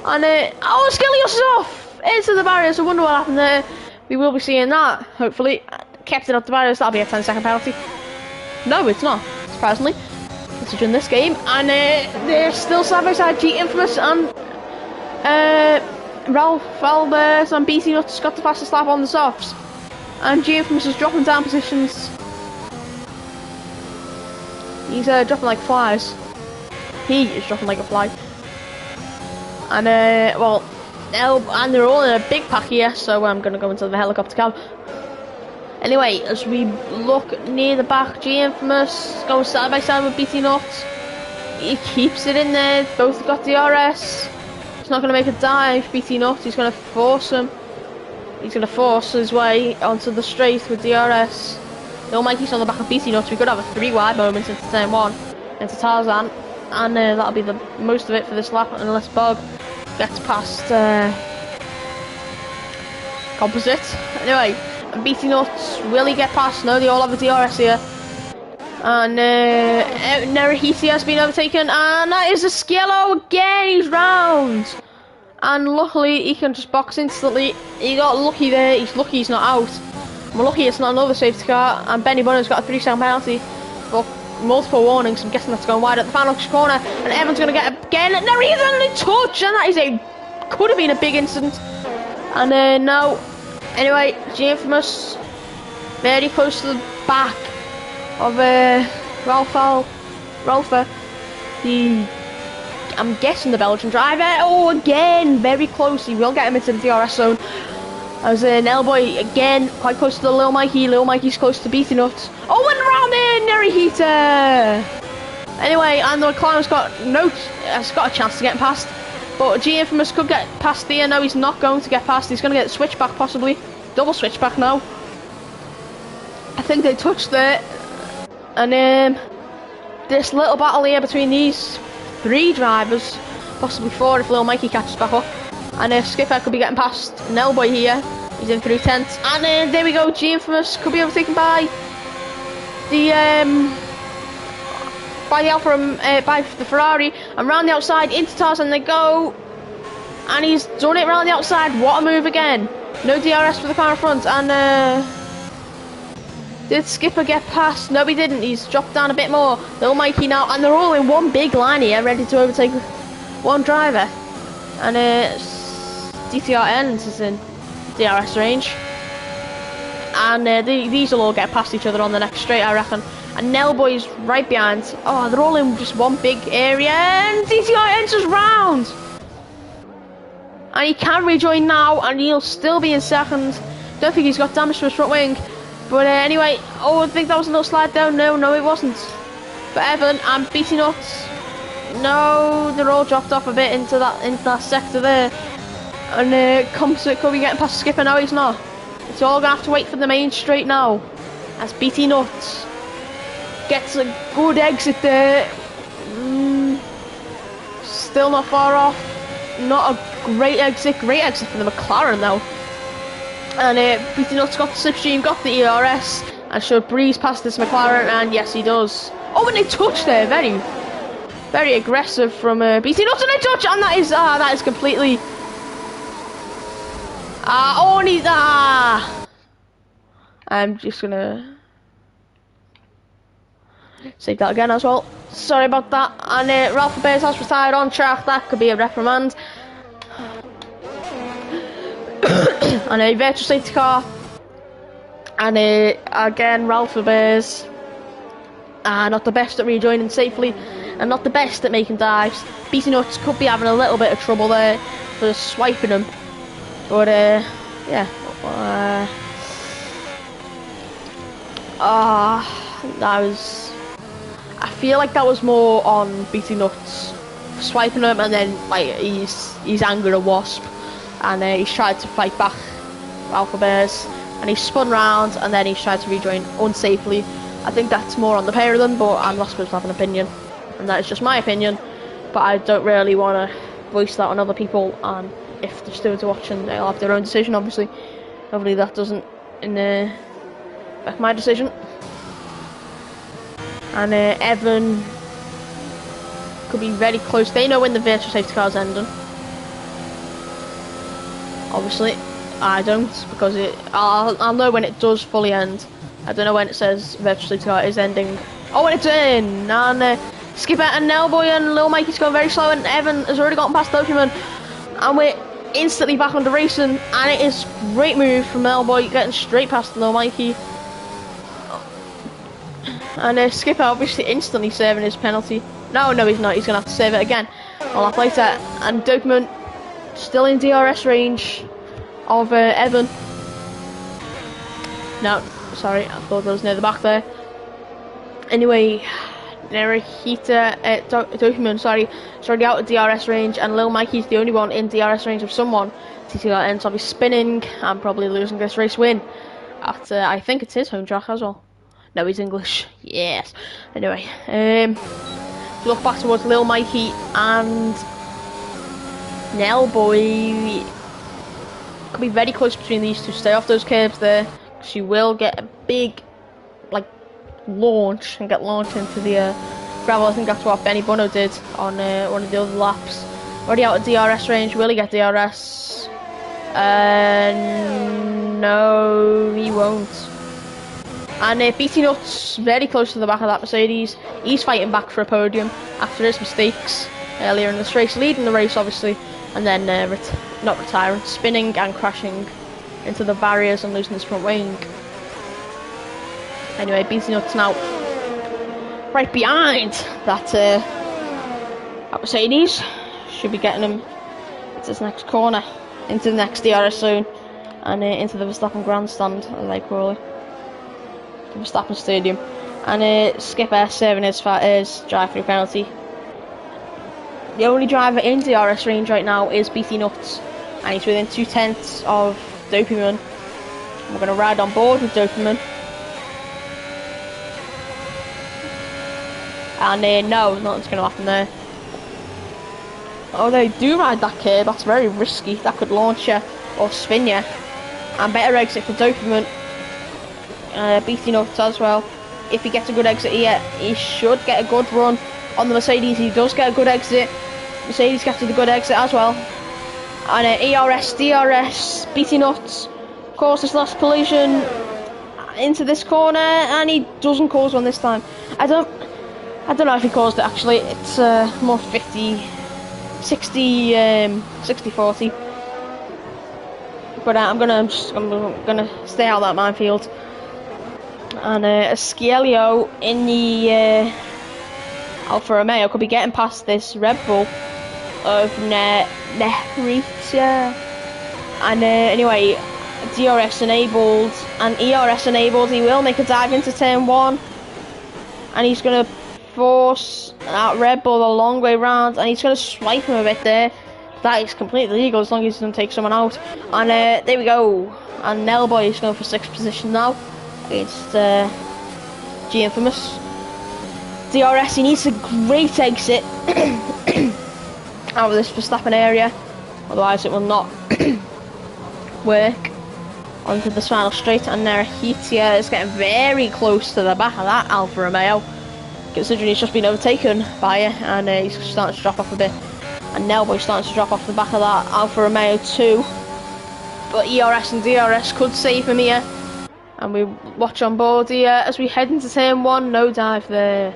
And oh, Skelios is off into the barriers. I wonder what happened there. We will be seeing that, hopefully. Kept it up the barriers. That'll be a 10-second penalty. No, it's not, surprisingly, considering this game. And they're still side by side. G Infamous and Ralph Bears and BT Nuts got the fastest lap on the softs. And G Infamous is dropping down positions. He's dropping like flies. He is dropping like a fly. And well, and they're all in a big pack here, so I'm gonna go into the helicopter cab. Anyway, as we look near the back, G Infamous going side by side with BT Nuts. He keeps it in there. Both have got DRS. He's not gonna make a dive. BT Nuts. He's gonna force him. He's gonna force his way onto the straight with DRS. Lil Mikey's on the back of BT Nuts. We could have a 3 wide moment into turn 1, into Tarzan, and that'll be the most of it for this lap, unless Bob gets past Composite. Anyway, BT Nuts, will he get past? No, they all have a DRS here. And Narahiti has been overtaken, and that is a Sciello again. He's round, and luckily he can just box instantly. He got lucky there. He's lucky he's not out. We're lucky it's not another safety car, and Benny Bono's got a 3-second penalty for multiple warnings. I'm guessing that's going wide at the final corner, and Evan's going to get it again. No, he's only touch, and that is could have been a big incident. And no. Anyway, G Infamous very close to the back of Ralpha, I'm guessing the Belgian driver. Oh, again, very close. He will get him into the DRS zone. As Nellboy again quite close to the Lil Mikey. Lil Mikey's close to BT Nuts. Oh, and around there, Narahita. Anyway, and the McLaren's has got a chance to get past. But G Infamous could get past there. No, he's not going to get past. He's going to get switchback possibly. Double switchback now. I think they touched there. And this little battle here between these 3 drivers, possibly 4 if Lil Mikey catches back up. And Skipper could be getting past Nellboy here. He's in through 10th. And there we go. G Infamous could be overtaken by the Ferrari, and round the outside into Tarzan they go, and he's done it round the outside. What a move again. No DRS for the car in front. And did Skipper get past? No, he didn't. He's dropped down a bit more. Little Mikey now, and they're all in one big line here, ready to overtake one driver. And DTR ends is in DRS range, and these will all get past each other on the next straight, I reckon. And Nellboy's right behind. Oh, they're all in just one big area, and DTR enters round. And he can rejoin now, and he'll still be in second. Don't think he's got damage to his front wing. But anyway, oh, I think that was a little slide down. No, it wasn't. But Evan and BT Nuts, no, they're all dropped off a bit into that sector there. And could be getting past Skipper. No, he's not. It's all gonna have to wait for the main straight now, as BT Nuts gets a good exit there. Still not far off. Not a great exit for the McLaren though. And BT Nuts got the slipstream, got the ERS, and should breeze past this McLaren, and yes he does. Oh, and they touched there, very, very aggressive from BT Nuts, and they touch, and that is completely. I'm just gonna save that again as well. Sorry about that. And Ralph Bears has retired on track. That could be a reprimand. And a virtual safety car. And again, Ralph Bears. Not the best at rejoining safely, and not the best at making dives. BT Nuts could be having a little bit of trouble there for swiping him. But yeah. That was. I feel like that was more on BT Nuts swiping him, and then like he's angered a Wasp, and he's tried to fight back Alpha Bears, and he's spun round, and then he's tried to rejoin unsafely. I think that's more on the pair of them, but I'm not supposed to have an opinion, and that is just my opinion. But I don't really want to voice that on other people, and if the stewards are watching, they'll have their own decision, obviously. Hopefully that doesn't affect my decision. And Evan could be very close. They know when the virtual safety car's ending. Obviously, I don't, because I'll know when it does fully end. I don't know when it says virtual safety car is ending. Oh, and it's in! And Skipper and Nellboy and Lil Mikey's going very slow, and Evan has already gotten past Pokemon. And we're instantly back on the racing, and it is great move from Nellboy, getting straight past Lil Mikey. And Skipper obviously instantly serving his penalty. No, he's not. He's going to have to save it again a lot later. And Dokman still in DRS range of Evan. No, sorry. I thought that was near the back there. Anyway, Narahita, Dokman, sorry, is already out of DRS range. And Lil Mikey's the only one in DRS range of someone. TTR ends up spinning and probably losing this race win. At, I think it's his home track as well. No, he's English. Yes. Anyway, look back towards Lil Mikey and Nellboy. Could be very close between these two. Stay off those curves there. She will get a big, like, launch and get launched into the gravel. I think that's what Benny Bono did on one of the other laps. Already out of DRS range. Will he get DRS? No, he won't. And BT Nuts very close to the back of that Mercedes. He's fighting back for a podium after his mistakes earlier in this race, leading the race obviously, and then not retiring, spinning and crashing into the barriers and losing his front wing. Anyway, BT Nuts now right behind that Mercedes. Should be getting him into his next corner, into the next DRS zone, and into the Verstappen grandstand, as I call it. Verstappen Stadium. And Skipper serving his drive-through penalty. The only driver in the DRS range right now is BT Nuts, and he's within 2/10 of Dopeyman. We're going to ride on board with Dopeyman. And no, nothing's going to happen there. Oh, they do ride that curb. That's very risky. That could launch you or spin you. And better exit for Dopeyman. BT Nuts as well. If he gets a good exit here, he should get a good run on the Mercedes. He does get a good exit. Mercedes gets a good exit as well. And ERS, DRS, BT Nuts caused his last collision into this corner, and he doesn't cause one this time. I don't know if he caused it actually. It's more 60-40. But I'm gonna stay out of that minefield. And Sciello in the Alfa Romeo could be getting past this Red Bull of Nerita. And anyway, DRS enabled and ERS enabled. He will make a dive into turn 1, and he's going to force that Red Bull a long way round, and he's going to swipe him a bit there. That is completely legal as long as he doesn't take someone out. And there we go. And Nellboy is going for 6th position now against G Infamous. DRS, he needs a great exit out of this Verstappen area, otherwise it will not work. Onto the final straight, and Nerita is getting very close to the back of that Alfa Romeo, considering he's just been overtaken by it, and he's starting to drop off a bit. And Nellboy's starting to drop off the back of that Alfa Romeo too. But ERS and DRS could save him here. And we watch on board here as we head into turn 1. No dive there.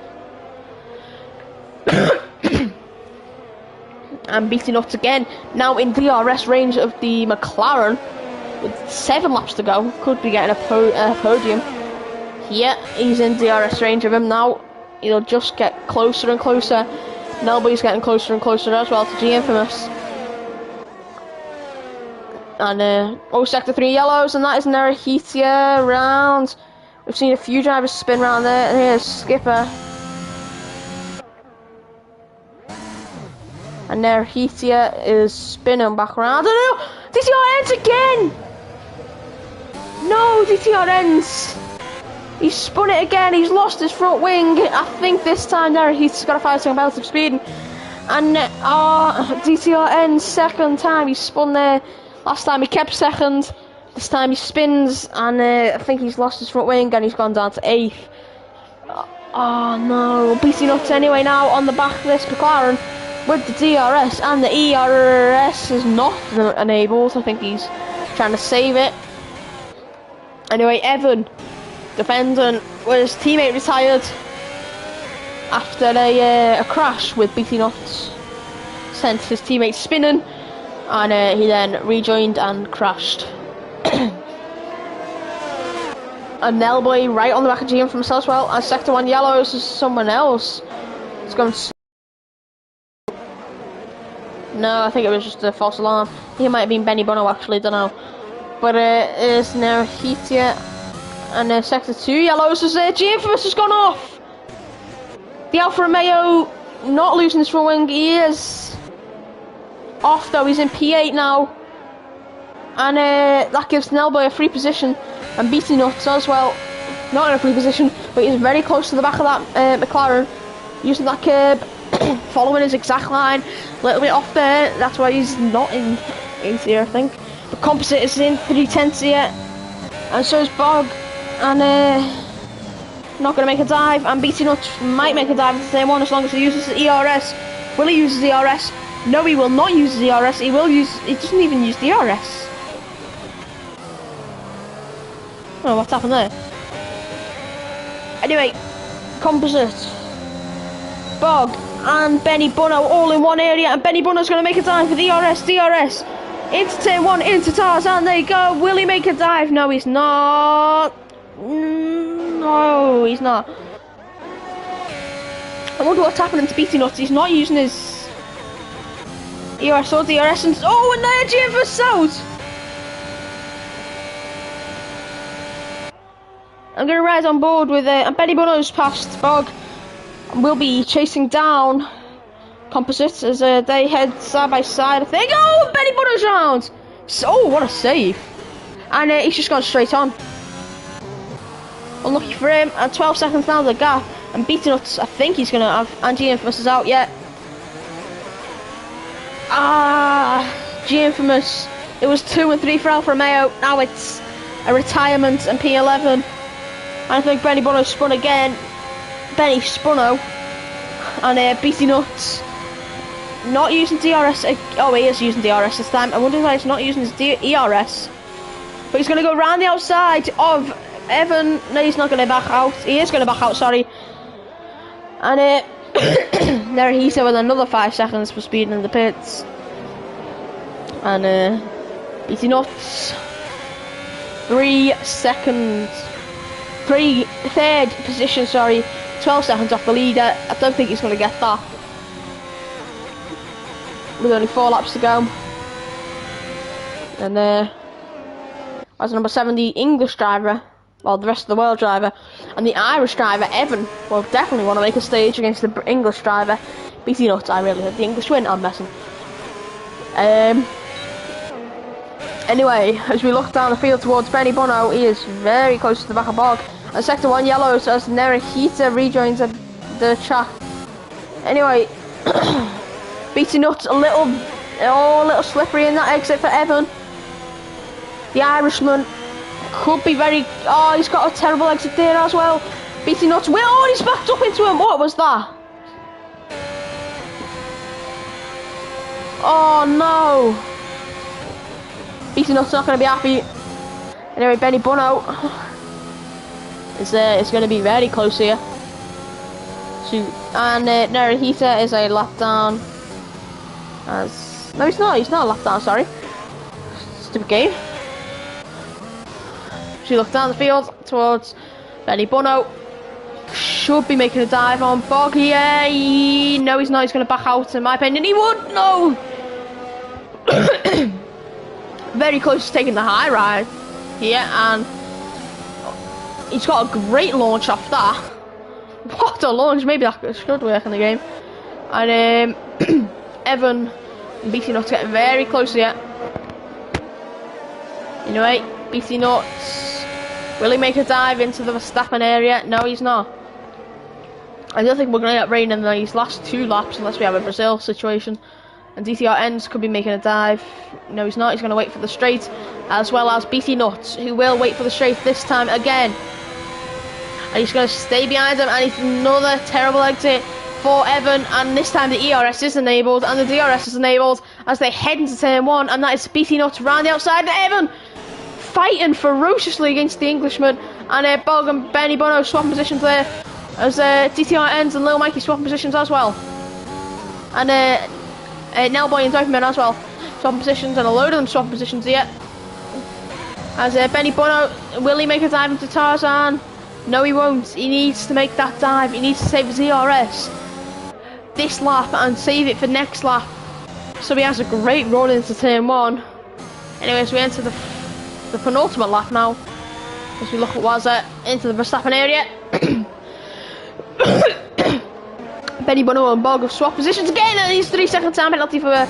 And beating up again. Now in DRS range of the McLaren. With 7 laps to go. Could be getting a podium. Yeah, he's in DRS range of him now. He'll just get closer and closer. Nellboy's getting closer and closer as well to G Infamous. And sector 3 yellows, and that is Nerita round. We've seen a few drivers spin round there, and here's Skipper. And Nerita is spinning back around. Oh no! DTR ends again! No, DTR ends! He's spun it again, he's lost his front wing. I think this time Nerita's got a 5-second penalty for speeding. And DTR ends second time, he spun there. Last time he kept second, this time he spins, and I think he's lost his front wing and he's gone down to 8th. Oh no, beating up anyway now on the back of this McLaren with the DRS, and the ERS is not enabled. I think he's trying to save it. Anyway, Evan, defendant, with his teammate retired after a crash with BT Nuts, sent his teammate spinning. And he then rejoined and crashed. And Nellboy right on the back of GM from himself as well. And sector 1 yellows is someone else. It's going to... No, I think it was just a false alarm. He might have been Benny Bono actually, don't know. But it's Nerita. And sector 2 yellows is G Infamous has gone off. The Alfa Romeo not losing his front wing. He is off though, he's in P8 now, and that gives Nellboy a free position, and BT Nuts as well, not in a free position, but he's very close to the back of that McLaren, using that curb, following his exact line, a little bit off there, that's why he's not in 8th here I think. But Composite is in 3/10 here, and so is Bog, and not going to make a dive, and BT Nuts might make a dive into the same one as long as he uses the ERS. Will he use the ERS? No, he will not use the DRS. He doesn't even use DRS. Oh, what's happened there? Anyway, Composite, Bog, and Benny Bono all in one area, and Benny Bono's going to make a dive for the DRS. Into turn 1, into Tarzan, there you go. Will he make a dive? No, he's not. No, he's not. I wonder what's happening to BT Nuts. He's not using his ERS or DRS, and oh, and there G Infamous out. I'm going to ride on board with and Benny Bono's past Bog. We'll be chasing down Composites as they head side by side. I think. Oh, Benny Bono's round. So what a save! And he's just gone straight on. Unlucky for him. And 12 seconds now the gap. And beating us. I think he's going to have Angie Infamous is out yet. G Infamous. It was 2 and 3 for Alfa Romeo. Now it's a retirement and P11. I think Benny Bono spun again. Benny Spuno. And BT Nuts. Not using DRS. Oh, he is using DRS this time. I wonder why he's not using his ERS. But he's going to go round the outside of Evan. No, he's not going to back out. He is going to back out, sorry. And there he's with another 5 seconds for speeding in the pits. And BT Nuts. 3 seconds. Third position, sorry. 12 seconds off the leader. I don't think he's going to get that. With only 4 laps to go. And as number 7, the English driver, well, the rest of the world driver, and the Irish driver, Evan, will definitely want to make a stage against the English driver. BT Nuts, I really hope the English win. I'm messing. Anyway, as we look down the field towards Benny Bono, he is very close to the back of Bog. And sector 1 yellows as Nerehita rejoins the track. Anyway, BT Nuts a little slippery in that exit for Evan. The Irishman could be very. Oh, he's got a terrible exit there as well. BT Nuts will. Oh, he's backed up into him. What was that? Oh no. BT Nuts not going to be happy. Anyway, Benny Bono is going to be very close here. And Nerehita is a lap down. No, he's not. He's not a lap down. Sorry. Stupid game. She looked down the field towards Benny Bono. Should be making a dive on Bog here. No, he's not. He's going to back out, in my opinion. He would. No. Very close to taking the high ride here, and he's got a great launch off that. What a launch! Maybe that should work in the game. And Evan and BT Nuts getting very close here. Anyway, BT Nuts, will he make a dive into the Verstappen area? No, he's not. I don't think we're going to get rain in these last 2 laps unless we have a Brazil situation. And DTR ends could be making a dive. No, he's not. He's going to wait for the straight, as well as BT Nuts, who will wait for the straight this time again. And he's going to stay behind him, and it's another terrible exit for Evan. And this time the ERS is enabled, and the DRS is enabled as they head into turn 1. And that is BT Nuts round the outside, and Evan fighting ferociously against the Englishman. And Bog and Benny Bono swapping positions there, as DTR ends and Lil Mikey swapping positions as well. And Nellboy and Dopamine as well swapping positions, and a load of them swapping positions here. As Benny Bono, will he make a dive into Tarzan? No, he won't. He needs to make that dive. He needs to save his ERS this lap and save it for next lap, so he has a great run into turn 1. Anyways, we enter the penultimate lap now as we look at Wazza into the Verstappen area. Benny Bono and Bog have swapped positions again, and he's 3-second time penalty for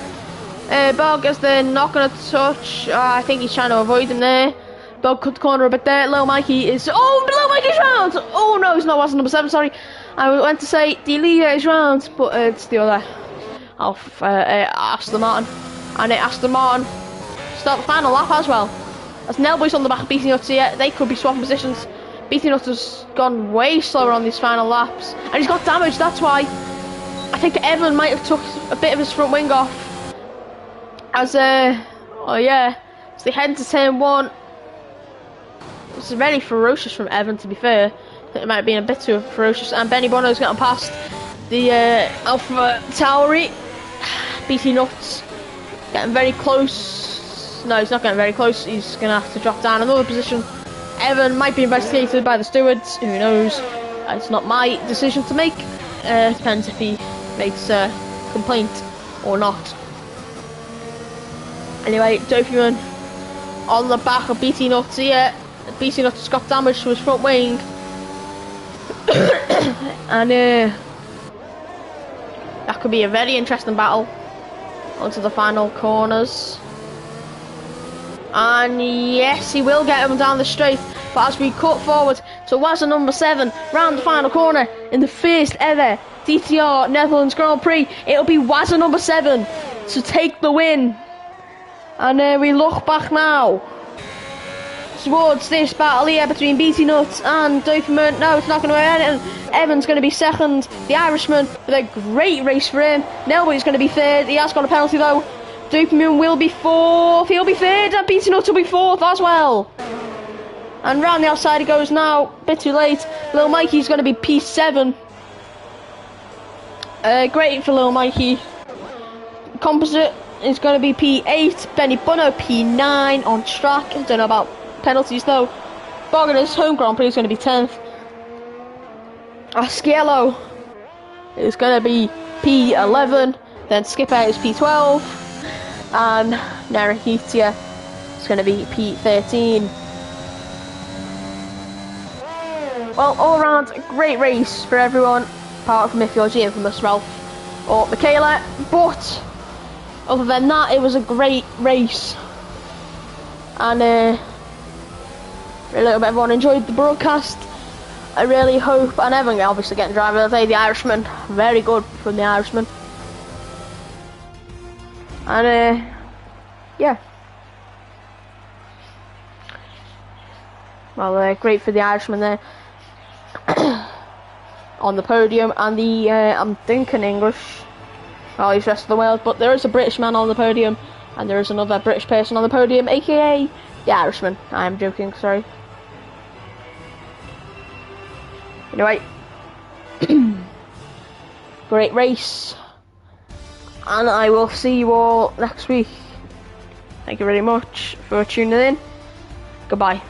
Bog as they're not going to touch. I think he's trying to avoid him there. Bog cut the corner a bit there. Lil Mikey is. Oh, Lil Mikey's round! Oh no, he's not. Wasn't number 7. Sorry, I went to say the leader is round, but it's the other. Aston Martin, and Aston Martin start the final lap as well. As Nellboy's on the back of BT Nuts here, they could be swapping positions. BT Nuts has gone way slower on these final laps, and he's got damage. That's why I think Evan might have took a bit of his front wing off. As oh yeah, as they head into turn 1. It's very ferocious from Evan, to be fair. I think it might have been a bit too ferocious. And Benny Bono's getting past the Alpha Tauri. BT Nuts getting very close. No, he's not getting very close. He's going to have to drop down another position. Evan might be investigated by the stewards. Who knows? It's not my decision to make. Depends if he makes a complaint or not. Anyway, Dopeyman on the back of BT Nuts here. BC Nuts got damage to his front wing. And that could be a very interesting battle onto the final corners. And yes, he will get him down the straight. But as we cut forward to Wazza number 7 round the final corner in the first ever DTR Netherlands Grand Prix, it'll be Wazza number 7 to take the win. And we look back now towards this battle here between BT Nuts and Dopamine. No, it's not going to be anything. Evan's going to be second. The Irishman with a great race for him. Nelby's going to be third. He has got a penalty though. Dopamine will be fourth. He'll be third, and BT Nuts will be fourth as well. And round the outside he goes now. Bit too late. Little Mikey's going to be P7. Great for Little Mikey. Composite is going to be P8. Benny Bunno P9 on track. I don't know about penalties though. Bogner's home Grand Prix is going to be 10th. Asciello is going to be P11. Then Skipper is P12. And Narahitia is going to be P13. Well, all around a great race for everyone, apart from if you're the infamous Ralph or Michaela. But other than that, it was a great race. And really hope everyone enjoyed the broadcast. I really hope, and Evan obviously getting driver of the day, the Irishman. Very good from the Irishman. And yeah. Well, great for the Irishman there. On the podium, and the I'm thinking English. Well, he's rest of the world, but there is a British man on the podium, and there is another British person on the podium, aka the Irishman. I am joking, sorry. Anyway, great race, and I will see you all next week. Thank you very much for tuning in. Goodbye.